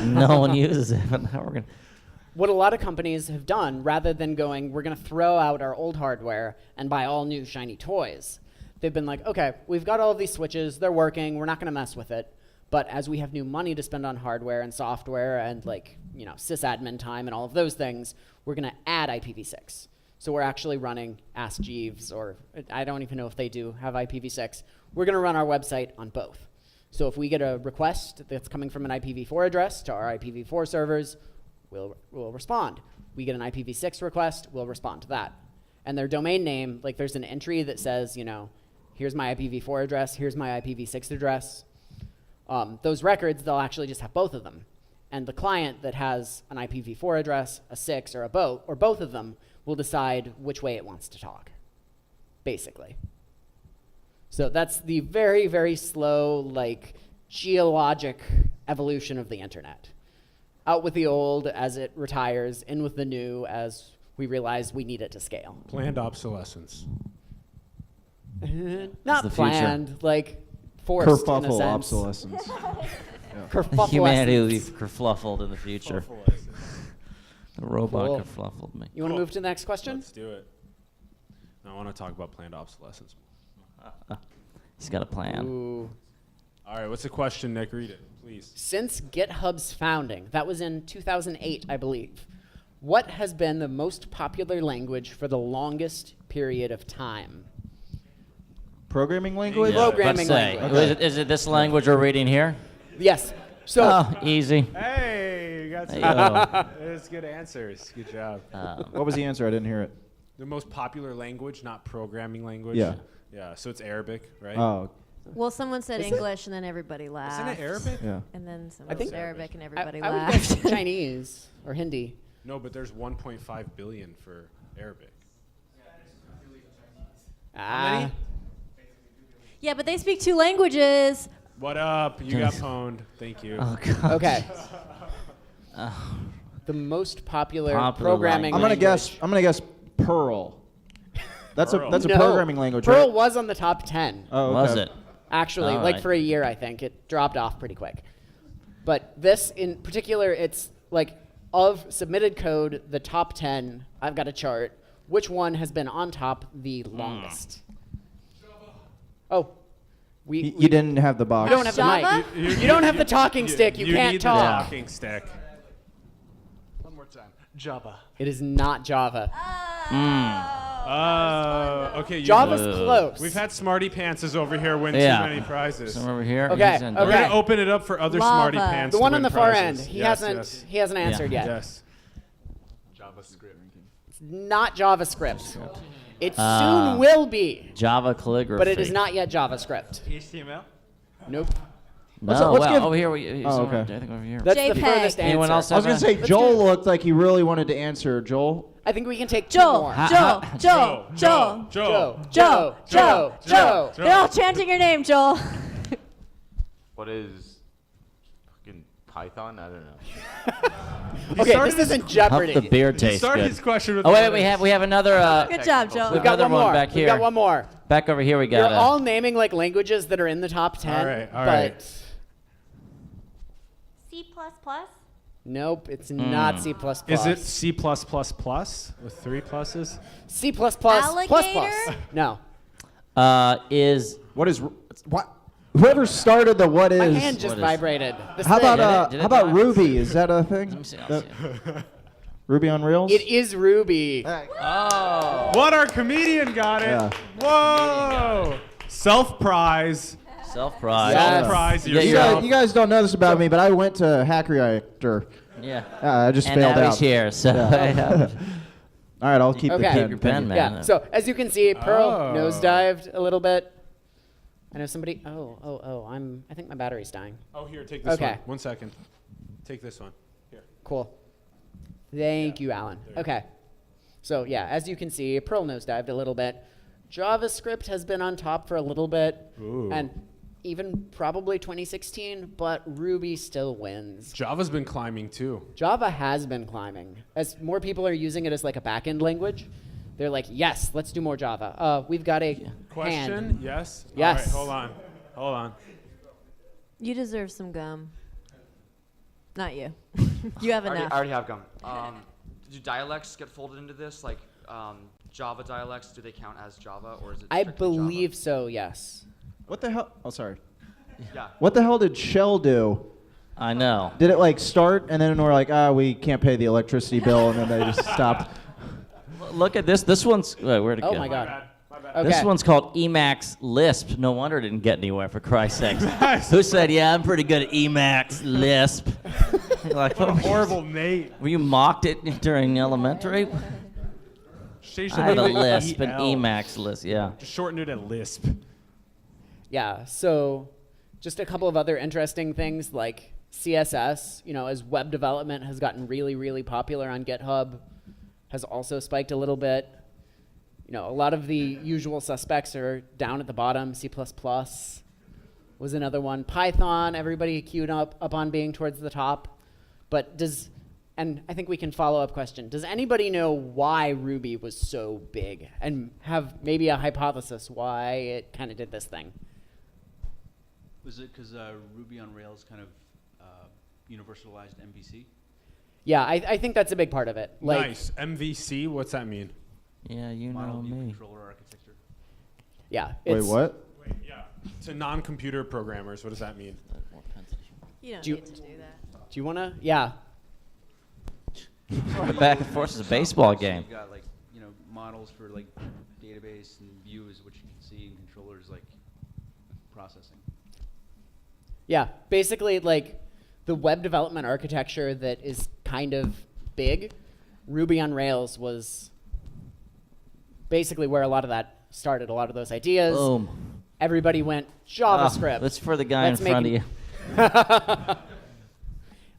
No one uses it, but now we're going to... What a lot of companies have done, rather than going, we're going to throw out our old hardware and buy all new shiny toys, they've been like, okay, we've got all of these switches, they're working, we're not going to mess with it. But as we have new money to spend on hardware and software and, like, sysadmin time and all of those things, we're going to add IPv6. So we're actually running Ask Jeeves, or I don't even know if they do have IPv6. We're going to run our website on both. So if we get a request that's coming from an IPv4 address to our IPv4 servers, we'll respond. We get an IPv6 request, we'll respond to that. And their domain name, like, there's an entry that says, here's my IPv4 address, here's my IPv6 address. Those records, they'll actually just have both of them. And the client that has an IPv4 address, a 6, or or both of them, will decide which way it wants to talk, basically. So that's the very, very slow, like, geologic evolution of the internet. Out with the old as it retires, in with the new as we realize we need it to scale. Planned obsolescence. Not the future. planned, like forced in a Kerfuffle sense. obsolescence. Kerfufflescence. Humanity will be kerfluffled in the future. The robot Cool. kerfluffled me. You want to move to the next question? Let's do it. I want to talk about planned obsolescence. He's got a plan. Ooh. All right, what's the question, Nick? Read it, please. Since GitHub's founding, that was in 2008, I believe, what has been the most popular language for the longest period of time? Programming language? Yeah, Programming let's say. language. Is it this language we're reading here? Yes. So Oh, easy. Hey, you got There some. you go. That's good answers. Good job. What was the answer? I didn't hear it. The most popular language, not programming language. Yeah. Yeah, so it's Arabic, right? Oh, Well, someone said Is it? English, and then everybody laughed. Isn't it Arabic? yeah. And then someone I think said Arabic, and I everybody would laughed. guess Chinese or Hindi. No, but there's 1.5 billion for Arabic. Ah. Yeah, but they speak 2 languages. What up? You got pwned. Thank you. Oh, God. Okay. The most popular, Popular programming I'm gonna language. guess Perl. That's Perl. a No. programming language, Perl right? was on the top 10. Oh, okay. Was it? Actually, All like right. for a year, I think. It dropped off pretty quick. But this in particular, it's like of submitted code, the top 10, I've got a chart. Which one has been on top the longest? Oh, You didn't have the box. you don't have Java? the mic. You don't have the talking stick. You can't need talk. the talking stick. One more time. Java. It is not Java. Okay. You Java's close. We've had Smarty Pantses over here win Yeah. too many prizes. Some over here. Okay, he's in okay. We're gonna open it up for other Lava. Smarty Pants. the to one win on the far prizes. end. He Yes, hasn't. yes. He hasn't answered yet. Yes. JavaScript. It's not JavaScript. It Ah. soon will be, Java calligraphy. but it is not yet JavaScript. HTML? Nope. No, let's well, give- over here. He's Oh, over, okay. I think over here. That's the JPEG. furthest answer. Anyone else I was have gonna say a- Joel looked like he really wanted to answer. Joel. I think we can take two Joel, more. Joel, Joel, Joel, Joe, Joe. They're all chanting your name, Joel. What is fucking Python? I don't know. Okay, started this isn't Jeopardy. Hope the beer He tastes started good. his question with. Oh wait, we have another. Good job, Joel. We've got another one more. back here. We've got one more. Back over here we You're got. all naming like languages that are in the top 10. All right, all but right. C++? nope, it's not C++. Is it C+++ with 3 pluses? C+++++? Alligator? No. Is What is what? Whoever started the what is? My hand just What is- vibrated. This How thing. about Did it how about die? Ruby? Is that a thing? Let me see. I'll That- see. Ruby on Rails? It is Ruby. Oh. What? Our comedian got it. Yeah. Whoa! Self prize. Self pride. Yes. Self prize Yeah, You yourself. guys, you guys don't know this about me, but I went to Hack Reactor. Yeah. I just And failed now out. he's here. So. All right, I'll keep Okay. the Keep pen. your pen, man. Yeah. So as you can see, Pearl Oh. nosedived a little bit. I know somebody. Oh. I think my battery's dying. Oh, here, take this Okay. one. 1 second. Take this one. Here. Cool. Thank you, Alan. Okay. So yeah, as you can see, Perl nosedived a little bit. JavaScript has been on top for a little bit, Ooh. and even probably 2016, but Ruby still wins. Java's been climbing too. Java has been climbing. As more people are using it as like a backend language, they're like, yes, let's do more Java. We've got a Question? hand. Yes? Yes. All right, hold on. You deserve some gum. Not you. You have I enough. already have gum. Do dialects get folded into this? Like Java dialects, do they count as Java, or is it? I strictly Java? believe so, yes. What the hell? Oh, sorry. Yeah. What the hell did Shell do? I know. Did it like start and then we're like, we can't pay the electricity bill, and then they just stopped? Look at this. This one's. Wait, where'd it Oh go? my God. Okay. This one's called Emacs Lisp. No wonder it didn't get anywhere, for Christ's sakes. Who said, yeah, I'm pretty good at Emacs Lisp? Like, What a horrible mate. were you mocked it during elementary? I had a Lisp and Emacs Lisp, yeah. Just shorten it at Lisp. Yeah, so just a couple of other interesting things like CSS, as web development has gotten really, really popular on GitHub, has also spiked a little bit. A lot of the usual suspects are down at the bottom. C++ was another one. Python, everybody queued up on being towards the top. But and I think we can follow up question. Does anybody know why Ruby was so big and have maybe a hypothesis why it kind of did this thing? Was it because Ruby on Rails kind of universalized MVC? Yeah, I think that's a big part of it. Like, Nice. MVC, what's that mean? Yeah, you know Model view me. controller architecture. Yeah. Wait, what? Wait, yeah. To non-computer programmers, what does that mean? You don't Do you- need to do that. Do you wanna? Yeah. Back and forth is a baseball game. You've got like, models for like database and views, which you can see, and controllers like processing. Yeah, basically like the web development architecture that is kind of big, Ruby on Rails was basically where a lot of that started, a lot of those ideas. Boom. Everybody went JavaScript. That's for the guy Let's in front of make you.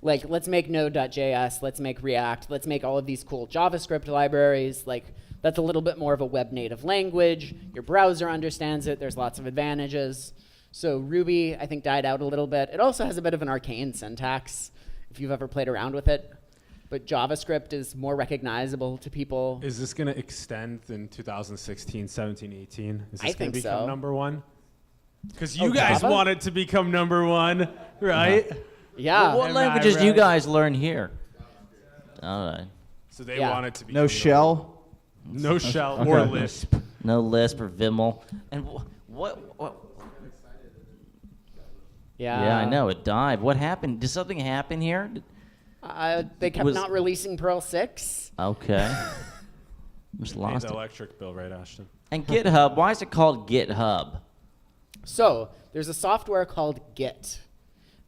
Like, let's make Node.js, let's make React, let's make all of these cool JavaScript libraries. Like, that's a little bit more of a web native language. Your browser understands it. There's lots of advantages. So Ruby, I think, died out a little bit. It also has a bit of an arcane syntax, if you've ever played around with it. But JavaScript is more recognizable to people. Is this going to extend in 2016, 17, 18? Is this I going think to become so. number one? Because Oh, you guys Java? want it to become number one, right? Yeah. What Am I languages do you right? guys learn here? All right. So they Yeah. want it to be No shell. No shell or Okay. Lisp. No Lisp or Vimel. And what? Yeah. Yeah, I know it died. What happened? Did something happen here? They kept Was- not releasing Perl 6. Okay. Just Paid lost the it. electric bill, right, Ashton? And GitHub. Why is it called GitHub? So there's a software called Git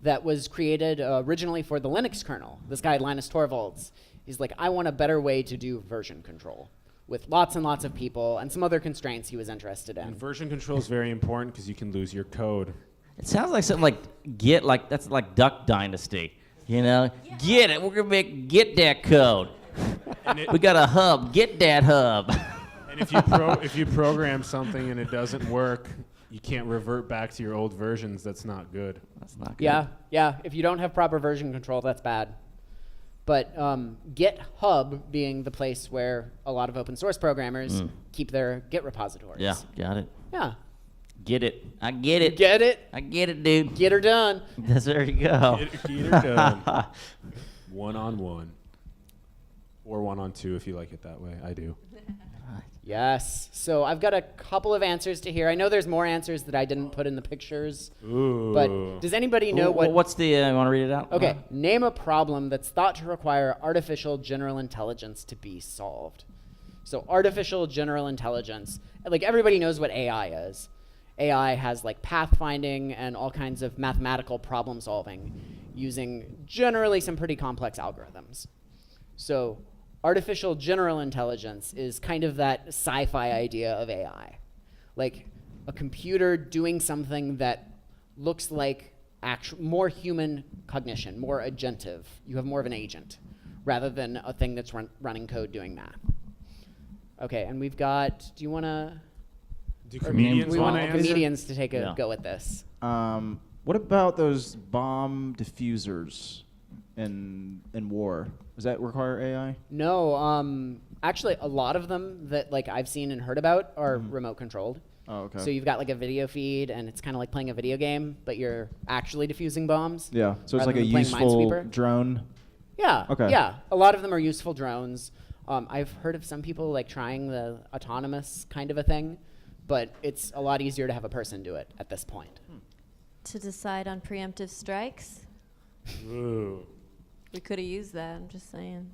that was created originally for the Linux kernel. This guy, Linus Torvalds, he's like, I want a better way to do version control with lots and lots of people and some other constraints he was interested in. And version control is very important because you can lose your code. It sounds like something like Git, like that's like Duck Dynasty. Get it. We're gonna get that code. And, it, We got a hub. Get that hub. and if you program something and it doesn't work, you can't revert back to your old versions. That's not good. That's not good. Yeah. If you don't have proper version control, that's bad. But GitHub being the place where a lot of open source programmers keep their Git repositories. Yeah, got it. Yeah. Get it. I get it. Get it? I get it, dude. Get her done. There you go. Get her done. 1-on-1. Or 1-on-2 if you like it that way. I do. Yes. So I've got a couple of answers to here. I know there's more answers that I didn't put in the pictures. Ooh. But does anybody know What's the? You want to read it out? Okay, name a problem that's thought to require artificial general intelligence to be solved. So artificial general intelligence, like everybody knows what AI is. AI has like pathfinding and all kinds of mathematical problem solving using generally some pretty complex algorithms. So artificial general intelligence is kind of that sci-fi idea of AI. Like a computer doing something that looks like more human cognition, more agentive. You have more of an agent rather than a thing that's running code doing math. Okay, and we've got, do you want to? Do comedians We want want to answer? comedians to take a Yeah. go at this. What about those bomb diffusers in war? Does that require AI? No, actually a lot of them that like I've seen and heard about are remote controlled. Oh, okay. So you've got like a video feed and it's kind of like playing a video game, but you're actually diffusing bombs. Yeah. So it's rather like a than playing useful Minesweeper. drone. Yeah. Okay. Yeah. A lot of them are useful drones. I've heard of some people like trying the autonomous kind of a thing, but it's a lot easier to have a person do it at this point. To decide on preemptive strikes. Ooh. We could have used that. I'm just saying.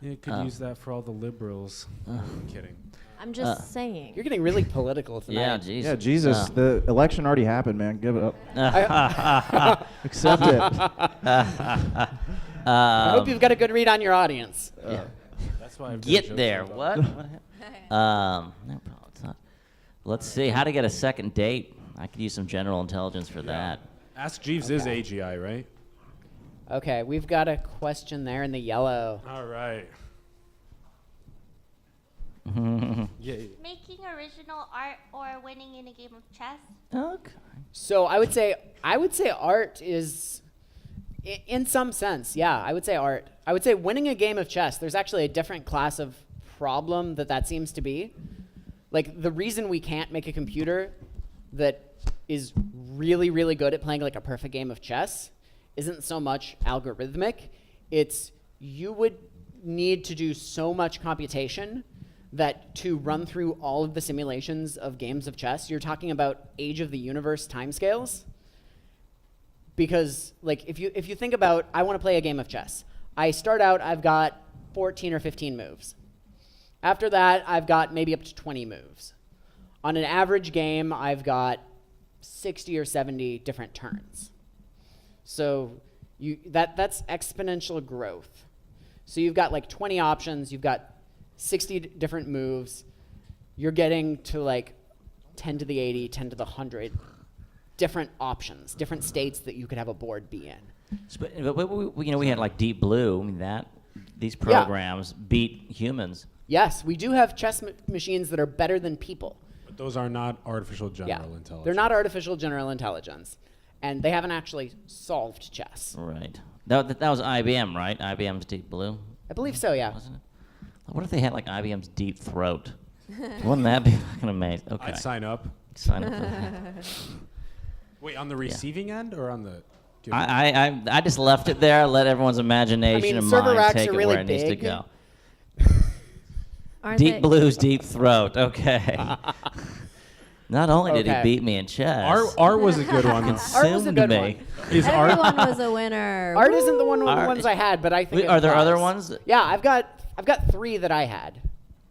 You could use that for all the liberals. I'm kidding. I'm just saying. You're getting really political tonight. Yeah, Jesus. Yeah, Jesus. Yeah. The election already happened, man. Give it up. Accept it. I hope you've got a good read on your audience. That's why I've done Get jokes there. about What? that. What happened? No problem. It's not. Let's see. How to get a second date. I could use some general intelligence for that. Ask Jeeves is AGI, right? Okay, we've got a question there in the yellow. All right. Yay. Making original art or winning in a game of chess? Okay. So I would say art is, in some sense, yeah, I would say art. I would say winning a game of chess, there's actually a different class of problem that seems to be. Like the reason we can't make a computer that is really, really good at playing like a perfect game of chess isn't so much algorithmic. It's you would need to do so much computation that to run through all of the simulations of games of chess, you're talking about age of the universe timescales. Because like if you think about, I want to play a game of chess. I start out, I've got 14 or 15 moves. After that, I've got maybe up to 20 moves. On an average game, I've got 60 or 70 different turns. So that's exponential growth. So you've got like 20 options, you've got 60 different moves. You're getting to like 10 to the 80, 10 to the 100 different options, different states that you could have a board be in. But we had like Deep Blue. I mean, these programs beat humans. Yes, we do have chess machines that are better than people. But those are not artificial general intelligence. They're not artificial general intelligence. And they haven't actually solved chess. Right. That was IBM, right? IBM's Deep Blue? I believe so, yeah. Wasn't it? What if they had like IBM's Deep Throat? Wouldn't that be fucking amazing? Okay. I'd sign up. Sign up for that. Wait, on the receiving end or on the... I just left it there, let everyone's imagination and server mind racks take are it really where it needs to big. go. Aren't Deep they- Blue's Deep Throat. Okay. Not only did he Okay. beat me in chess, Art was a good one. Art was a consumed good me. one. Is Everyone was a winner. Art isn't the one of the Art- ones I had, but I think Are it there other was. ones? Yeah, I've got 3 that I had.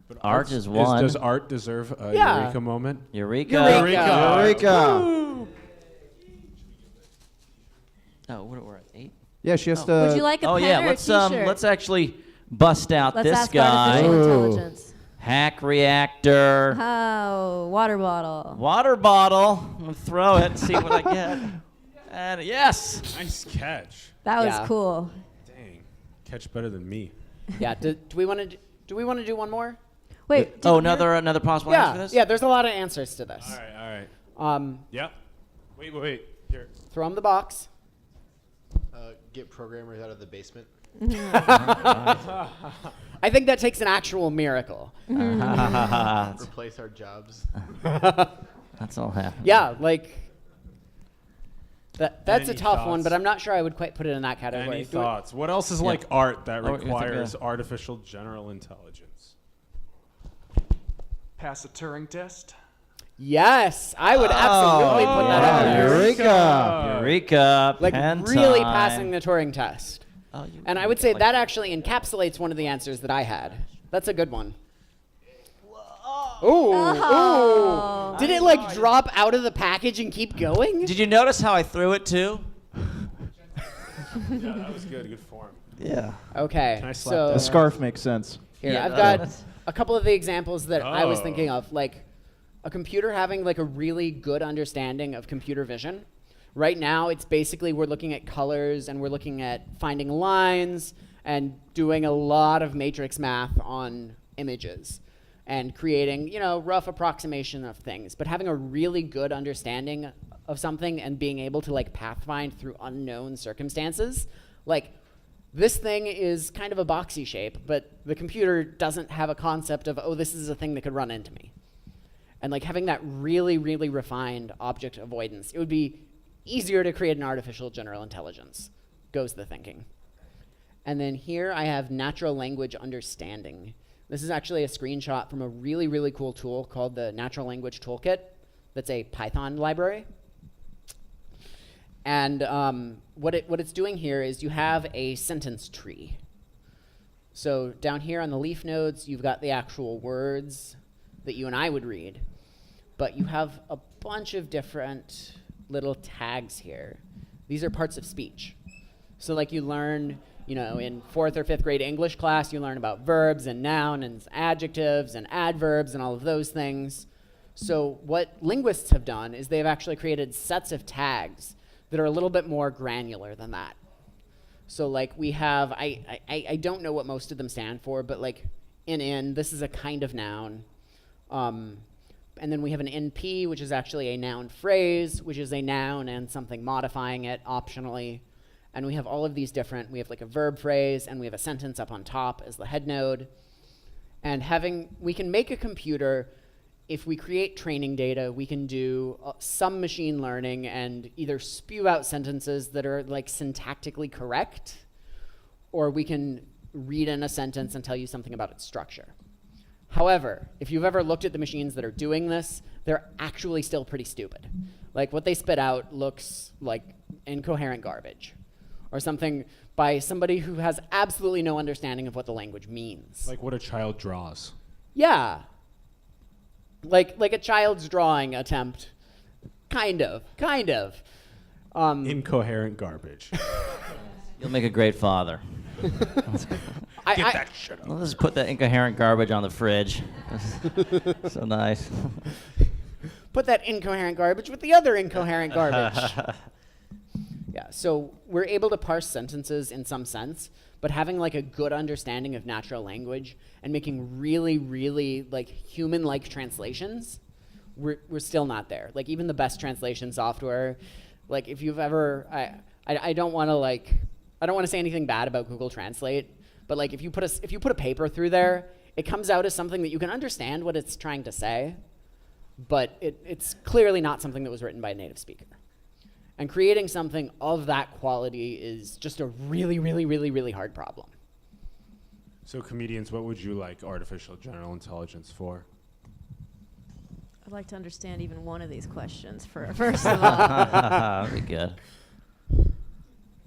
But Art is one. Does Art deserve a Yeah. Eureka moment? Eureka. Eureka! Oh, we're at 8. Yeah, she has to. Would you like a Oh pen yeah, or let's a t-shirt? let's actually bust out Let's this ask guy. artificial Ooh. intelligence. Hack Reactor. Oh, water bottle. Water bottle. I'm gonna throw it and see what I get. And yes. Nice catch. That was Yeah. cool. Dang. Catch better than me. Yeah, do we want to do one more? Wait. Oh, did- another possible answer for Yeah, this? yeah. There's a lot of answers to this. All right. Yep. Wait. Here. Throw them the box. Get programmers out of the basement. I think that takes an actual miracle. Replace our jobs. That's all happening. Yeah, like that's a Any tough one, thoughts? but I'm not sure I would quite put it in that category. Any Do it- thoughts? What else is like art that Oh, you think, requires artificial general intelligence? Pass a Turing test. Yes, I would absolutely put that yeah. up there. Eureka! Eureka. Like pen really time. passing the Turing test. Oh, you And I would say that actually encapsulates one of the answers that I had. That's a good one. Ooh, Oh. ooh. Did it like drop out of the package and keep going? Did you notice how I threw it too? Yeah, that was good. Good form. Yeah. Okay, Can I slap so The scarf makes sense. here Yeah, I've no, got that's- a couple of the examples that I was Oh. thinking of, like a computer having like a really good understanding of computer vision. Right now, it's basically we're looking at colors and we're looking at finding lines and doing a lot of matrix math on images and creating, rough approximation of things. But having a really good understanding of something and being able to like pathfind through unknown circumstances, like this thing is kind of a boxy shape, but the computer doesn't have a concept of, oh, this is a thing that could run into me. And like having that really, really refined object avoidance, it would be easier to create an artificial general intelligence, goes the thinking. And then here I have natural language understanding. This is actually a screenshot from a really, really cool tool called the Natural Language Toolkit. That's a Python library. And what it's doing here is you have a sentence tree. So down here on the leaf nodes, you've got the actual words that you and I would read. But you have a bunch of different little tags here. These are parts of speech. So like you learn, in 4th or 5th grade English class, you learn about verbs and noun and adjectives and adverbs and all of those things. So what linguists have done is they've actually created sets of tags that are a little bit more granular than that. So like we have, I don't know what most of them stand for, but like this is a kind of noun. And then we have an NP, which is actually a noun phrase, which is a noun and something modifying it optionally. And we have all of these we have like a verb phrase, and we have a sentence up on top as the head node. And we can make a computer, if we create training data, we can do some machine learning and either spew out sentences that are like syntactically correct, or we can read in a sentence and tell you something about its structure. However, if you've ever looked at the machines that are doing this, they're actually still pretty stupid. Like what they spit out looks like incoherent garbage or something by somebody who has absolutely no understanding of what the language means. Like what a child draws. Yeah. Like a child's drawing attempt. Kind of. Incoherent garbage. You'll make a great father. Get that shit up. Let's just put that incoherent garbage on the fridge. So nice. Put that incoherent garbage with the other incoherent garbage. Yeah, so we're able to parse sentences in some sense, but having like a good understanding of natural language and making really, really like human-like translations, we're still not there. Like even the best translation software, like if you've ever, I don't want to say anything bad about Google Translate, but like if you put a paper through there, it comes out as something that you can understand what it's trying to say, but it's clearly not something that was written by a native speaker. And creating something of that quality is just a really, really, really, really hard problem. So comedians, what would you like artificial general intelligence for? I'd like to understand even one of these questions first of all. That'd be good.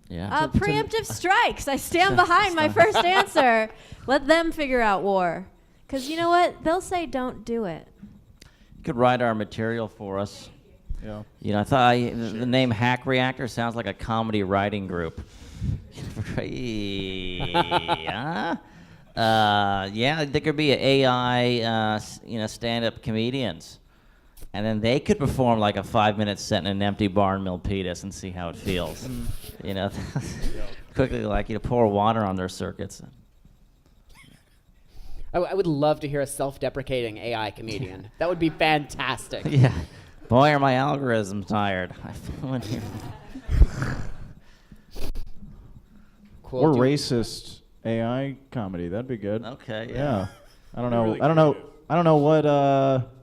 Yeah. Preemptive strikes. I stand behind my first answer. Let them figure out war. Because you know what? They'll say don't do it. You could write our material for us. Yeah. You know, I thought the name Hack Reactor sounds like a comedy writing group. Yeah. Yeah, there could be an AI, stand-up comedians. And then they could perform like a 5-minute set in an empty barn Milpitas and see how it feels. You know, quickly pour water on their circuits. I would love to hear a self-deprecating AI comedian. That would be fantastic. Yeah. Boy, are my algorithms tired. Cool. Or racist AI comedy. That'd be good. Okay. Yeah. I don't Really know. I don't know what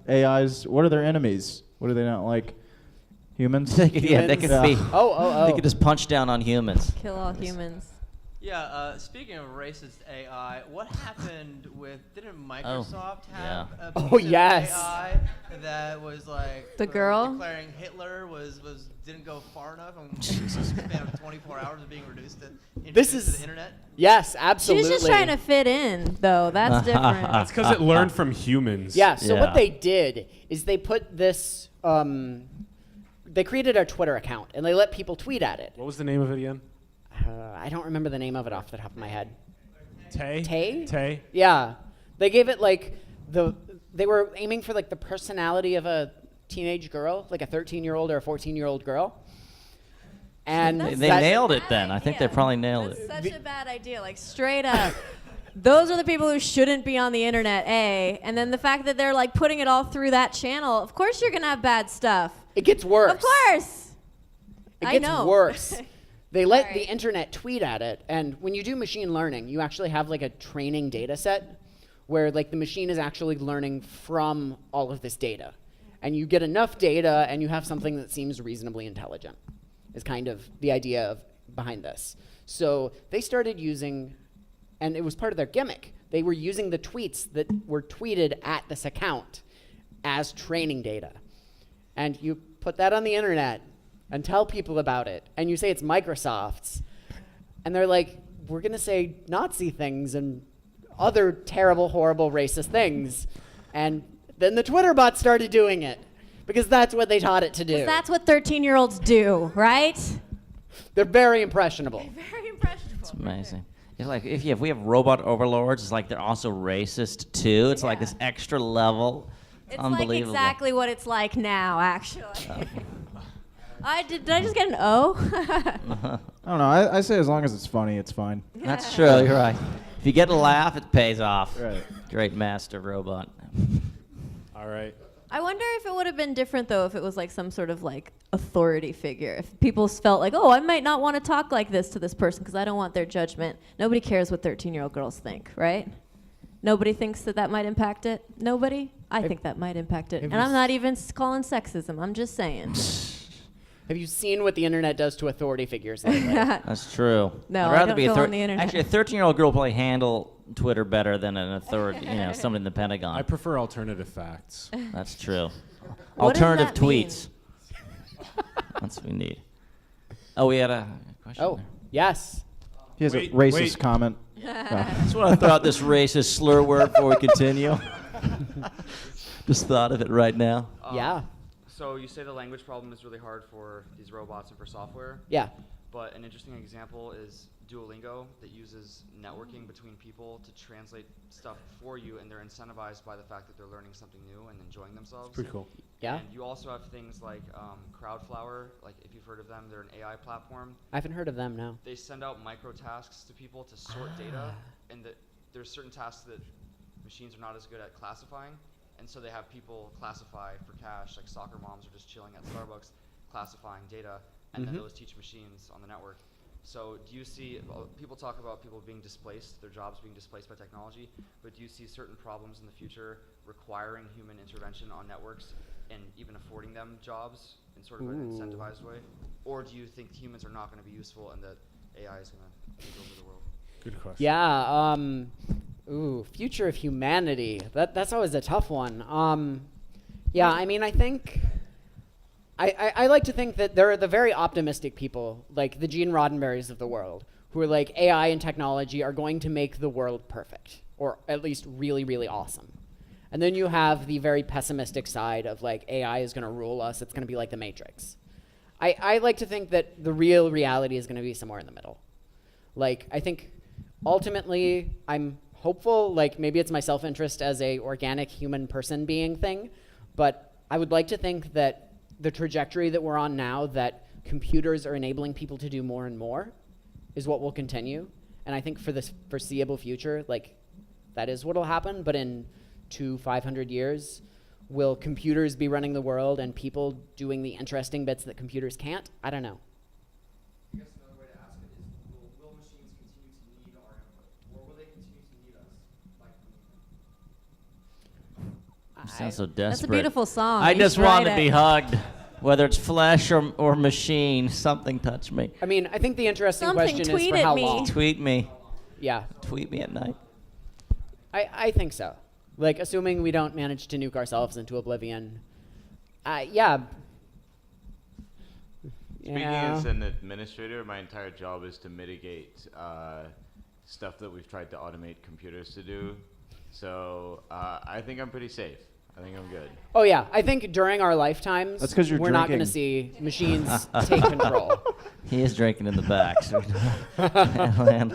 AIs. What are their enemies? What do they not like? Humans. They could be. Oh. They could just punch down on humans. Kill all humans. Yeah, speaking of racist AI, what happened with, didn't Microsoft have a piece of yes. AI that was like The girl? declaring Hitler didn't go far enough and in a span of 24 hours of being reduced to the internet? Yes, absolutely. She was just trying to fit in, though. That's different. That's because it learned from humans. Yeah, so what they did is they put this, they created a Twitter account and they let people tweet at it. What was the name of it again? I don't remember the name of it off the top of my head. Tay? Tay? Yeah. They gave it they were aiming for like the personality of a teenage girl, like a 13-year-old or a 14-year-old girl. And they nailed it then. I think they probably nailed it. Such a bad idea, like straight up. Those are the people who shouldn't be on the internet, A. And then the fact that they're like putting it all through that channel, of course you're going to have bad stuff. It gets worse. Of course. It gets worse. They let the internet tweet at it, and when you do machine learning, you actually have like a training data set where like the machine is actually learning from all of this data. And you get enough data and you have something that seems reasonably intelligent is kind of the idea behind this. So they started using, and it was part of their gimmick, they were using the tweets that were tweeted at this account as training data. And you put that on the internet and tell people about it, and you say it's Microsoft's, and they're like, we're going to say Nazi things and other terrible, horrible, racist things. And then the Twitter bot started doing it, because that's what they taught it to do. That's what 13-year-olds do, right? They're very impressionable. Very impressionable. It's amazing. It's like if we have robot overlords, it's like they're also racist too. It's like this extra level. It's Unbelievable. like exactly what it's like now, actually. Did I just get an O? I don't know. I say as long as it's funny, it's fine. That's true. You're right. If you get a laugh, it pays off. Right. Great master robot. All right. I wonder if it would have been different, though, if it was like some sort of like authority figure. If people felt like, oh, I might not want to talk like this to this person because I don't want their judgment. Nobody cares what 13-year-old girls think, right? Nobody thinks that might impact it? Nobody? I think that might impact it. And I'm not even calling sexism. I'm just saying. Have you seen what the internet does to authority figures lately? That's true. No, I'd I rather don't be go on the internet. Actually, a 13-year-old girl will probably handle Twitter better than an authority, someone in the Pentagon. I prefer alternative facts. That's true. What does Alternative that mean? tweets. That's what we need. Oh, we had a question. Oh, there. yes. He has Wait, a racist wait. comment. Just want to throw out this racist slur word before we continue. Just thought of it right now. Yeah. So you say the language problem is really hard for these robots and for software. Yeah. But an interesting example is Duolingo that uses networking between people to translate stuff for you, and they're incentivized by the fact that they're learning something new and enjoying themselves. Pretty cool. Yeah. And you also have things like Crowdflower, like if you've heard of them, they're an AI platform. I haven't heard of them, no. They send out micro tasks to people to sort data, and there's certain tasks that machines are not as good at classifying, and so they have people classify for cash, like soccer moms are just chilling at Starbucks classifying data, and then those teach machines on the network. So do you see, people talk about people being displaced, their jobs being displaced by technology, but do you see certain problems in the future requiring human intervention on networks and even affording them jobs in sort of an incentivized way? Or do you think humans are not going to be useful and that AI is going to take over the world? Good question. Yeah. Future of humanity. That's always a tough one. Yeah, I mean, I think... I like to think that there are the very optimistic people, like the Gene Roddenberrys of the world, who are like, AI and technology are going to make the world perfect, or at least really, really awesome. And then you have the very pessimistic side of like, AI is going to rule us, it's going to be like the Matrix. I like to think that the real reality is going to be somewhere in the middle. Like, I think ultimately I'm hopeful, like maybe it's my self-interest as a organic human person being thing, but I would like to think that the trajectory that we're on now, that computers are enabling people to do more and more, is what will continue. And I think for the foreseeable future, like, that is what will happen. But in 500 years, will computers be running the world and people doing the interesting bits that computers can't? I don't know. I guess another way to ask it is, will machines continue to need our input? Or will they continue to need us? You sound so desperate. That's a beautiful song. I You just should want write to be it. hugged. Whether it's flesh or machine, something touch me. I mean, I think the interesting Something question is tweet for at how me. long. Tweet me. Yeah, Tweet me at night. I think so. Like, assuming we don't manage to nuke ourselves into oblivion. Yeah. Speaking as an administrator, my entire job is to mitigate stuff that we've tried to automate computers to do. So I think I'm pretty safe. I think I'm good. Oh yeah, I think during our lifetimes, That's 'cause you're we're not going to drinking. see machines take control. He is drinking in the back. So and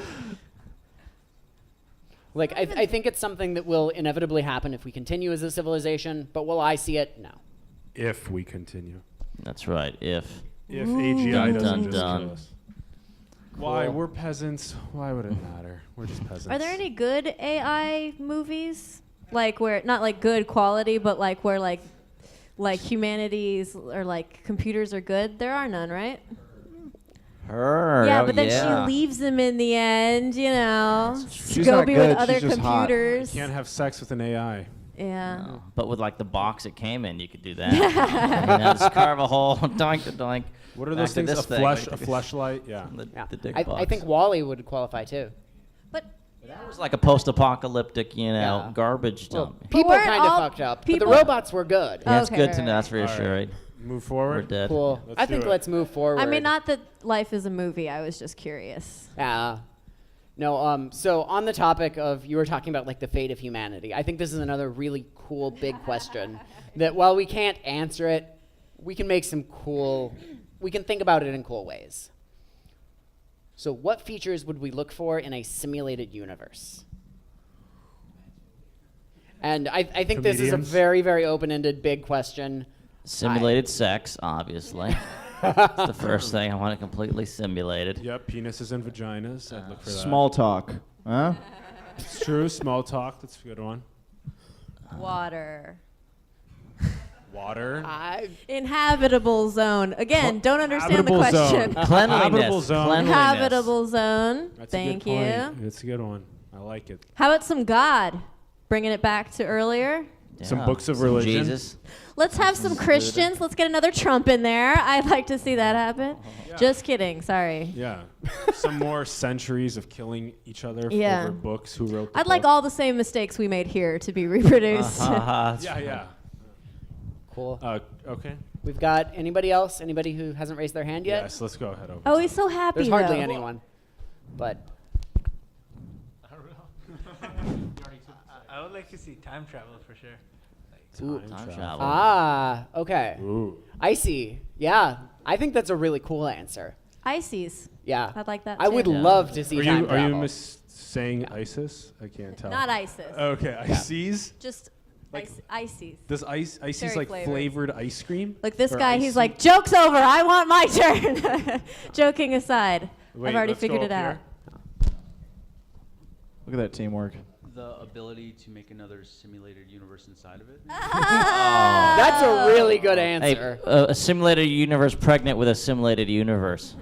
Like, I think it's something that will inevitably happen if we continue as a civilization, but will I see it? No. If we continue. that's right. If AGI Dun, doesn't dun, just dun. kill us. Why? Cool. We're peasants. Why would it matter? We're just peasants. Are there any good AI movies? Like where, not like good quality, but like where like humanities or like computers are good? There are none, right? her. Yeah, oh, but then yeah. she leaves them in the end, you know, to She's go not be good, with other she's just hot. computers. Can't have sex with an AI. Yeah. No, but with like the box it came in, you could do that. Just carve a hole, doink to doink. What are Back those to things? this A thing, flesh, like a fleshlight. Yeah. Yeah. The dick I box. think Wall-E would qualify too. But That was like a post-apocalyptic, Yeah. garbage Well, dump. people weren't kind of all fucked up, but the people- robots were good. Yeah, it's Okay, good right, to know. right. That's reassuring. Move We're forward. dead. Cool. Let's I do think it. let's move forward. I mean, not that life is a movie. I was just curious. Yeah. No, so on the topic of, you were talking about like the fate of humanity. I think this is another really cool big question that while we can't answer it, we can make some cool, we can think about it in cool ways. So what features would we look for in a simulated universe? And I think this is a Comedians? very, very open-ended big question. Simulated sex, obviously. That's the first thing. I want it completely simulated. Yep. Penises and vaginas. I'd look for that. Small talk. Huh? It's true. Small talk. That's a good one. Water. Water. Inhabitable zone. Again, don't understand the Habitable question. zone. Cleanliness. Habitable zone. Cleanliness. Habitable zone. That's Thank a good you. point. That's a good one. I like it. How about some God? Bringing it back to earlier. Some Yeah. books of Some religion. Jesus. Let's have some Christians. Let's get another Trump in there. I'd like to see that happen. Just kidding. Sorry. Yeah. Some more centuries of killing each other Yeah. over books. Who wrote the I'd like book. all the same mistakes we made here to be reproduced. Yeah. Cool. Okay. We've got anybody else? Anybody who hasn't raised their hand yet? Yes, let's go ahead over. Oh, he's so happy. There's hardly though. anyone. But I would like to see time travel for sure. Time travel. Ah, okay. Ooh. I see. Yeah, I think that's a really cool answer. ICES. Yeah. I'd like that I too. would love to see Are time you travel. saying ISIS? I can't tell. Not ISIS. Okay, ICES. Just Like- ICES. Does ICES Very like flavored. flavored ice cream? Like this Or guy, ice he's cream? like, joke's over. I want my turn. Joking aside, Wait, I've already let's go figured it up out. here. Look at that teamwork. The ability to make another simulated universe inside of it. That's a really good Hey, answer. a simulated universe pregnant with a simulated universe.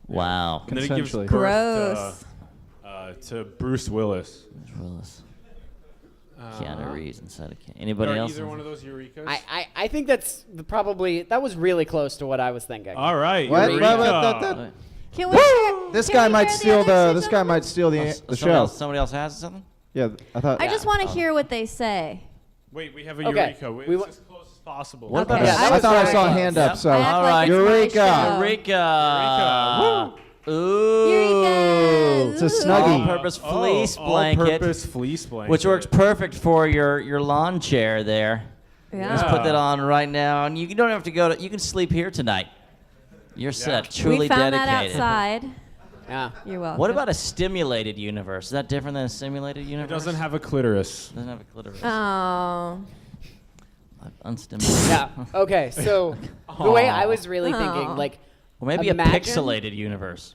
Wow. And then it gives Consensually. birth Gross. to Bruce Willis. Willis. Uh, Keanu Reeves inside of Anybody Are else? either one of those Eurekas? I think that's probably, that was really close to what I was thinking. All right. What? Eureka. Can we share, This can guy we might share steal other the. six This of guy them? might steal the Somebody show. else has something? Yeah, I thought. I just want to hear what they say. Wait, we have a Okay. Eureka. We It's wa- as close as possible. What Okay. about Yeah, I thought I saw a hand up. Yep. So I act All like right. it's my Eureka. show. Eureka. Ooh. Eureka. It's a snuggie. All-purpose fleece blanket, All-purpose fleece blanket. which works perfect for your lawn chair there. Yeah. Let's put that on right now, and you don't have to go to. You can sleep here tonight. You're set. Truly we found dedicated. that outside. Yeah. You're welcome. What about a stimulated universe? Is that different than a simulated It universe? doesn't have a clitoris. Doesn't have a clitoris. Oh. Unstimulated. Yeah. Okay. So the way I was really Aw. thinking, like, Or maybe imagine- a pixelated universe.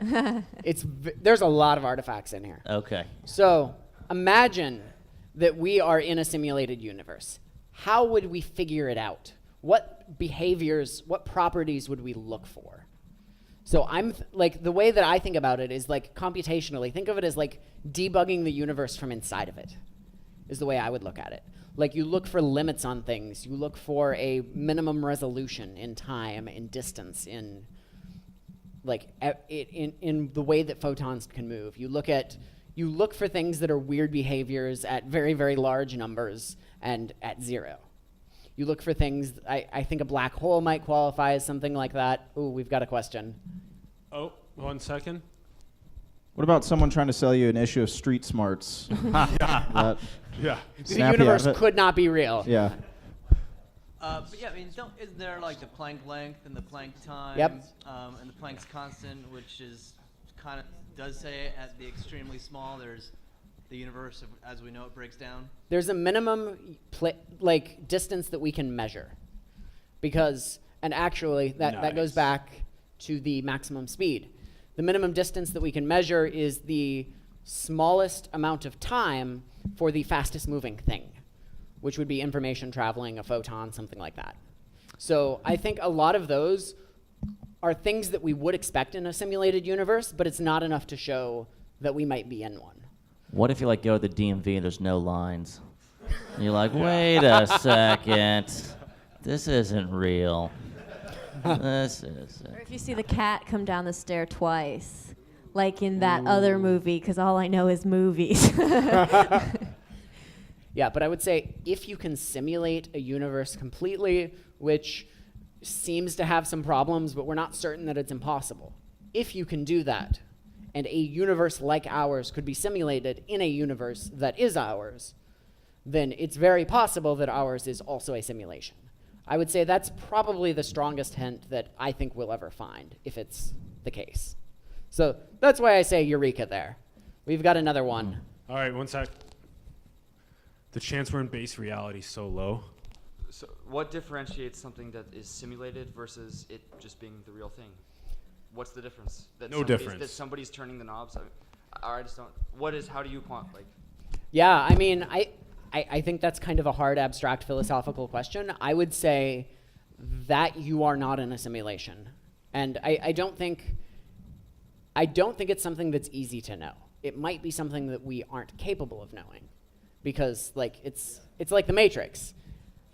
there's a lot of artifacts in here. Okay. So imagine that we are in a simulated universe. How would we figure it out? What behaviors, what properties would we look for? So like the way that I think about it is like computationally. Think of it as like debugging the universe from inside of it. Is the way I would look at it. Like you look for limits on things. You look for a minimum resolution in time, in distance, in like in the way that photons can move. You look for things that are weird behaviors at very, very large numbers and at zero. You look for things, I think a black hole might qualify as something like that. Ooh, we've got a question. Oh, 1 second. What about someone trying to sell you an issue of Street Smarts? That Yeah. The snap you universe out of it? could not be real. Yeah. But yeah, I mean, isn't there like the Planck length and the Planck time? Yep. And the Planck's constant, which is kind of does say at the extremely small, there's the universe as we know it breaks down. There's a minimum distance that we can measure, because and actually that goes Nice. back to the maximum speed. The minimum distance that we can measure is the smallest amount of time for the fastest moving thing, which would be information traveling, a photon, something like that. So I think a lot of those are things that we would expect in a simulated universe, but it's not enough to show that we might be in one. What if you like go to the DMV and there's no lines? And you're like, wait a second, this isn't real. This is. Or if you see the cat come down the stair twice, like in that other movie, because all I know is movies. Yeah, but I would say if you can simulate a universe completely, which seems to have some problems, but we're not certain that it's impossible. If you can do that, and a universe like ours could be simulated in a universe that is ours, then it's very possible that ours is also a simulation. I would say that's probably the strongest hint that I think we'll ever find, if it's the case. So that's why I say Eureka there. We've got another one. All right, 1 sec. The chance we're in base reality is so low. So what differentiates something that is simulated versus it just being the real thing? What's the difference? No difference. That somebody's turning the knobs? I just don't. How do you like? Yeah, I mean, I think that's kind of a hard, abstract, philosophical question. I would say that you are not in a simulation. And I don't think it's something that's easy to know. It might be something that we aren't capable of knowing. because like it's like the Matrix.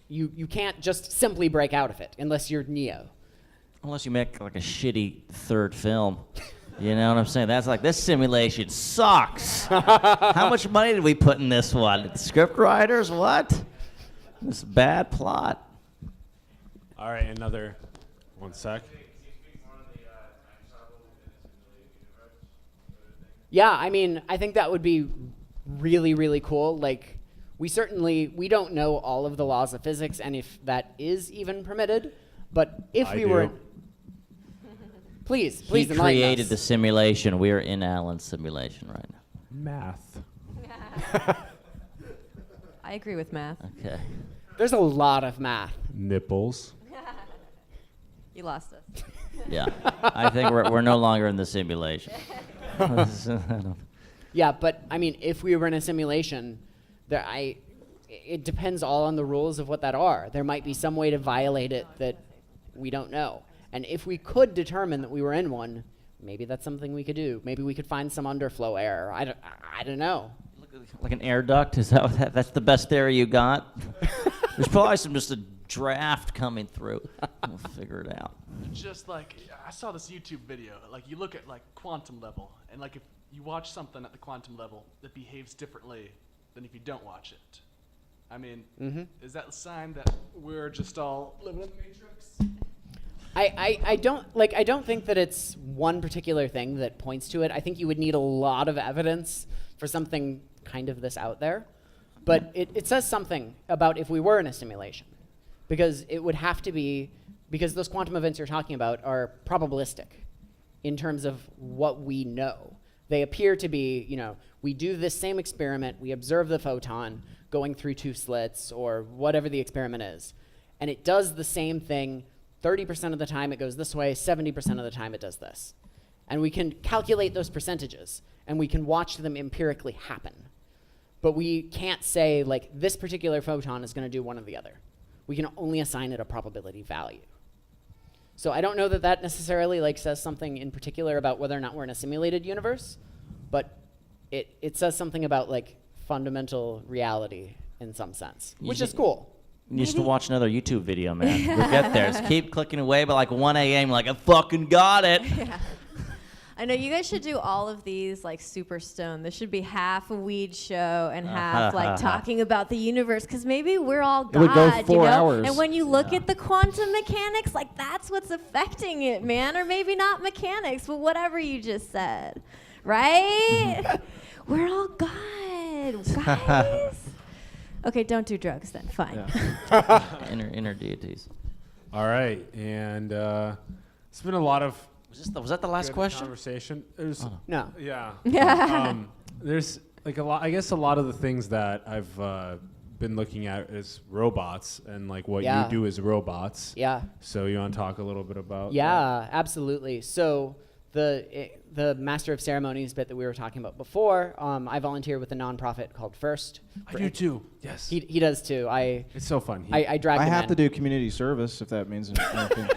You can't just simply break out of it unless you're Neo. Unless you make like a shitty third film. You know what I'm saying? That's like, this simulation sucks. How much money did we put in this one? Script writers, what? This bad plot. All right, another 1 sec. Yeah, I mean, I think that would be really, really cool. Like, we don't know all of the laws of physics and if that is even permitted, but if we were... Please He enlighten created us. the simulation. We're in Alan's simulation right now. Math. I agree with math. Okay. There's a lot of math. Nipples. You lost us. Yeah. I think we're no longer in the simulation. Yeah, but I mean, if we were in a simulation, it depends all on the rules of what that are. There might be some way to violate it that we don't know. And if we could determine that we were in one, maybe that's something we could do. Maybe we could find some underflow error. I don't know. Like an air duct? Is that what that's the best theory you got? There's probably just a draft coming through. We'll figure it out. Just like, I saw this YouTube video. Like, you look at like quantum level, and like if you watch something at the quantum level that behaves differently than if you don't watch it. I mean, is that a sign that we're just all living in the Matrix? I don't think that it's one particular thing that points to it. I think you would need a lot of evidence for something kind of this out there. But it says something about if we were in a simulation. Because it would have to be, because those quantum events you're talking about are probabilistic in terms of what we know. They appear to be, we do this same experiment, we observe the photon going through two slits or whatever the experiment is. And it does the same thing 30% of the time it goes this way, 70% of the time it does this. And we can calculate those percentages, and we can watch them empirically happen. But we can't say, like, this particular photon is going to do one or the other. We can only assign it a probability value. So I don't know that that necessarily like says something in particular about whether or not we're in a simulated universe, but it says something about like fundamental reality in some sense, which is cool. You used to watch another YouTube video, man. We'll get there. Just keep clicking away, but like 1 a.m., like, I fucking got it. Yeah. I know you guys should do all of these like super stoned. This should be half a weed show and half like talking about the universe, because maybe we're all God. It would go 4 hours. And when you look at the quantum mechanics, like that's what's affecting it, man. Or maybe not mechanics, but whatever you just said, right? We're all God, guys. Okay, don't do drugs then. Fine. Yeah. Inner deities. All right, and it's been a lot of. Was that the last question? Conversation. It was, No. Yeah. There's like a lot. I guess a lot of the things that I've been looking at is robots and like what you do as robots. Yeah. So you want to talk a little bit about? Yeah, absolutely. So the Master of Ceremonies bit that we were talking about before, I volunteer with a nonprofit called First. I do too. Yes. He does too. It's so fun. I drag I him have in. to do community service if that means anything.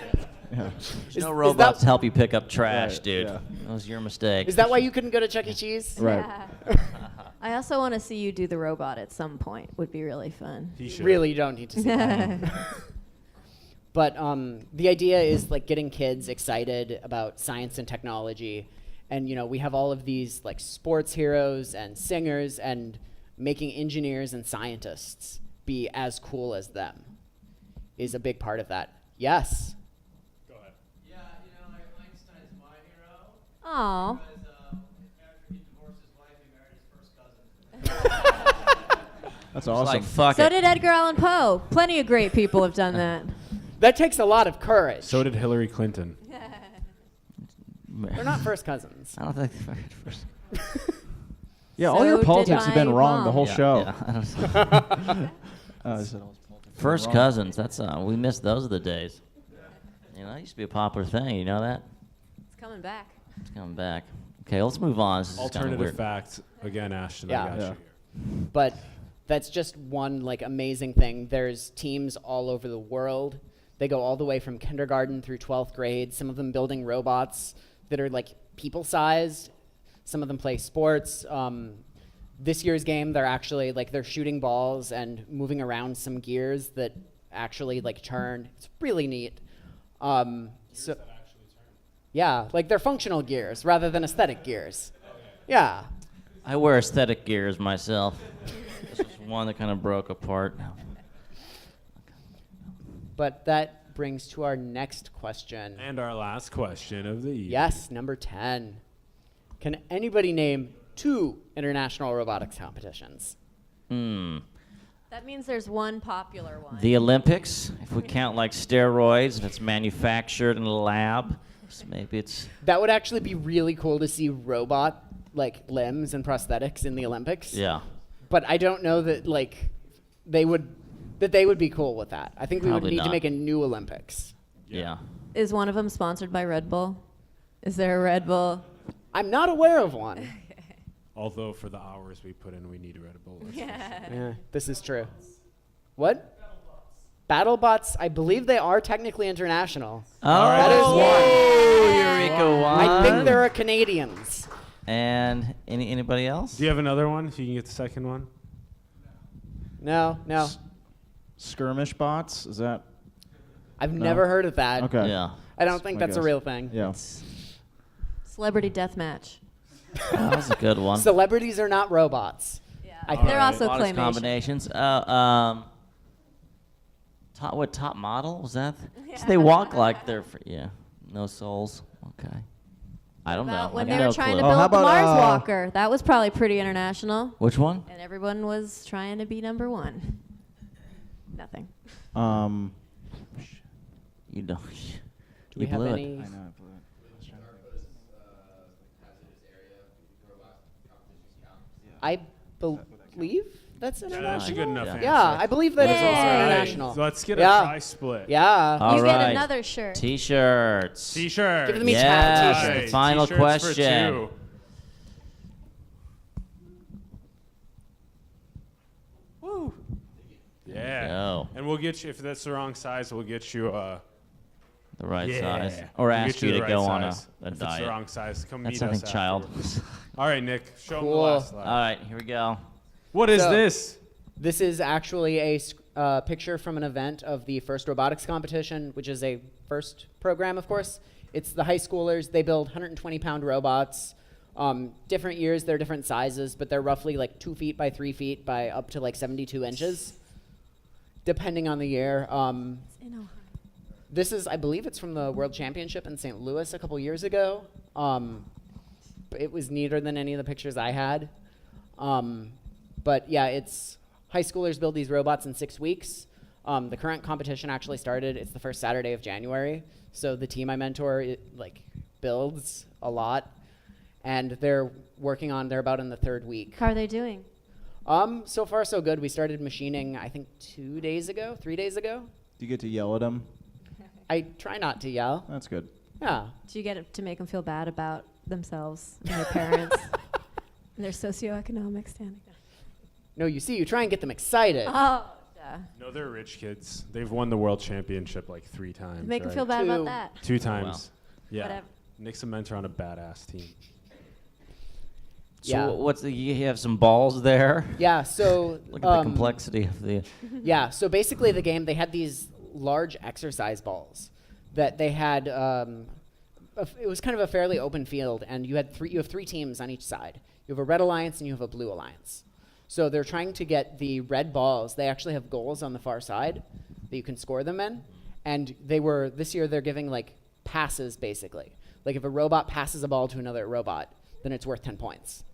Yeah. There's no robots to help you pick up trash, Right, dude. yeah. That was your mistake. Is that why you couldn't go to Chuck E. Cheese? Right. I also want to see you do the robot at some point. Would be really fun. Really, you don't need to see that. But the idea is like getting kids excited about science and technology. And we have all of these like sports heroes and singers, and making engineers and scientists be as cool as them is a big part of that. Yes. Yeah, Einstein's my hero. Aw. Because after he divorced his wife, he married his first cousin. That's awesome. Like, fuck So it. did Edgar Allan Poe. Plenty of great people have done that. That takes a lot of courage. So did Hillary Clinton. They're not first cousins. I don't think they're first. Yeah, all your So politics did have been my wrong the mom. whole Yeah, show. yeah, I don't I said all his politics have been First wrong. cousins. That's we missed those of the days. That used to be a popular thing. You know that? It's coming back. It's coming back. Okay, let's move on. This is kinda Alternative weird. facts again, Ashton. Yeah. I got Yeah. you here. But that's just one like amazing thing. There's teams all over the world. They go all the way from kindergarten through 12th grade, some of them building robots that are like people-sized. Some of them play sports. This year's game, they're actually like they're shooting balls and moving around some gears that actually like turn. It's really neat. So yeah, like they're functional gears rather than aesthetic gears. Yeah. I wear aesthetic gears myself. This was one that kind of broke apart. But that brings to our next question. And our last question of the year. Yes, number 10. Can anybody name 2 international robotics competitions? That means there's one popular one. The Olympics, if we count like steroids, if it's manufactured in a lab, so maybe it's... That would actually be really cool to see robot like limbs and prosthetics in the Olympics. Yeah. But I don't know that like they would be cool with that. I think we Probably would need not. to make a new Olympics. Yeah. Is one of them sponsored by Red Bull? Is there a Red Bull? I'm not aware of one. Although for the hours we put in, we need a Red Bull. Yeah, this is true. What? BattleBots, I believe they are technically international. Oh, that is one. Eureka won. I think there are Canadians. And anybody else? Do you have another one? If you can get the second one. No. Skirmish bots? Is that? I've No? never heard of that. Okay. Yeah. I don't think My that's a guess. real thing. Yeah. Celebrity Deathmatch. That was a good one. Celebrities are not robots. Yeah. I think. They're also Robotics claymation. combinations. Top model was that? So they walk like they're no souls. Okay. I don't know. About when I they have were no trying clue. to build how the about, Mars Walker. That was probably pretty international. Which one? And everyone was trying to be number 1. Nothing. You don't. Do we have blew it. any? I know. I blew it. I believe that's That's international. a good enough Yeah. answer. Yeah, I believe that is also Yay. international. So let's get Yeah. a prize split. Yeah. All you right. get another shirt. T-shirts. T-shirt. Give them each half a Yes. t-shirt. The final T-shirts for question. 2. Woo. Yeah. Go. And we'll get you, if that's the wrong size, we'll get you The right yeah. size. Or We'll ask get you the to right go on size. a If it's diet. the wrong size, come That's meet us something child. afterwards. All right, Nick, show them the Cool. last All slide. right, here we go. What is So- this? This is actually a picture from an event of the first robotics competition, which is a first program, of course. It's the high schoolers. They build 120-pound robots. Different years, they're different sizes, but they're roughly like 2 feet by 3 feet by up to like 72 inches, depending on the year. In Ohio. This is, I believe it's from the World Championship in St. Louis a couple years ago. It was neater than any of the pictures I had. But yeah, it's high schoolers build these robots in 6 weeks. The current competition actually started. It's the first Saturday of January. So the team I mentor builds a lot, and they're about in the 3rd week. How are they doing? So far so good. We started machining I think 3 days ago. Do you get to yell at them? I try not to yell. That's good. Yeah. Do you get to make them feel bad about themselves and their parents and their socioeconomic standing? No, you try and get them excited. Oh, duh. No, they're rich kids. They've won the world championship like 3 times. Make them right? feel bad 2. about that. 2 times. Yeah. Whatever. Nick's a mentor on a badass team. So Yeah. what's you have some balls there? Yeah, so Look at the complexity of the. Yeah, so basically the game, they had these large exercise balls that they had. It was kind of a fairly open field, and you have 3 teams on each side. You have a red alliance and you have a blue alliance. So they're trying to get the red balls. They actually have goals on the far side that you can score them in, and this year they're giving like passes basically. Like if a robot passes a ball to another robot, then it's worth 10 points.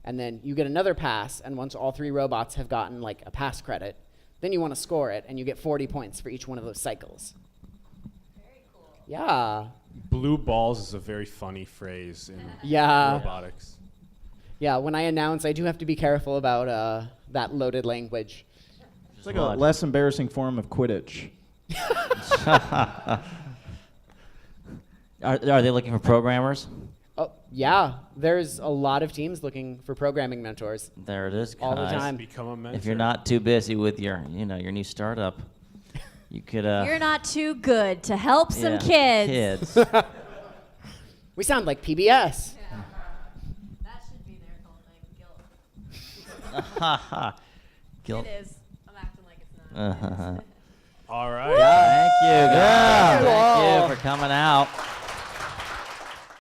And then you get another pass, and once all 3 robots have gotten like a pass credit, then you want to score it, and you get 40 points for each one of those cycles. Very cool. Yeah. Blue balls is a very funny phrase in Yeah. robotics. Yeah, when I announce, I do have to be careful about that loaded language. It's like a less embarrassing form of Quidditch. Are they looking for programmers? Oh, yeah. There's a lot of teams looking for programming mentors. There it is, All the guys. time. Become a mentor. If you're not too busy with your new startup, you could. You're not too good to help some yeah, kids. We sound like PBS. That should be their whole thing. Guilt. It is. I'm acting like it's not. All right. Thank you, guys. Yeah. Thank you for coming out.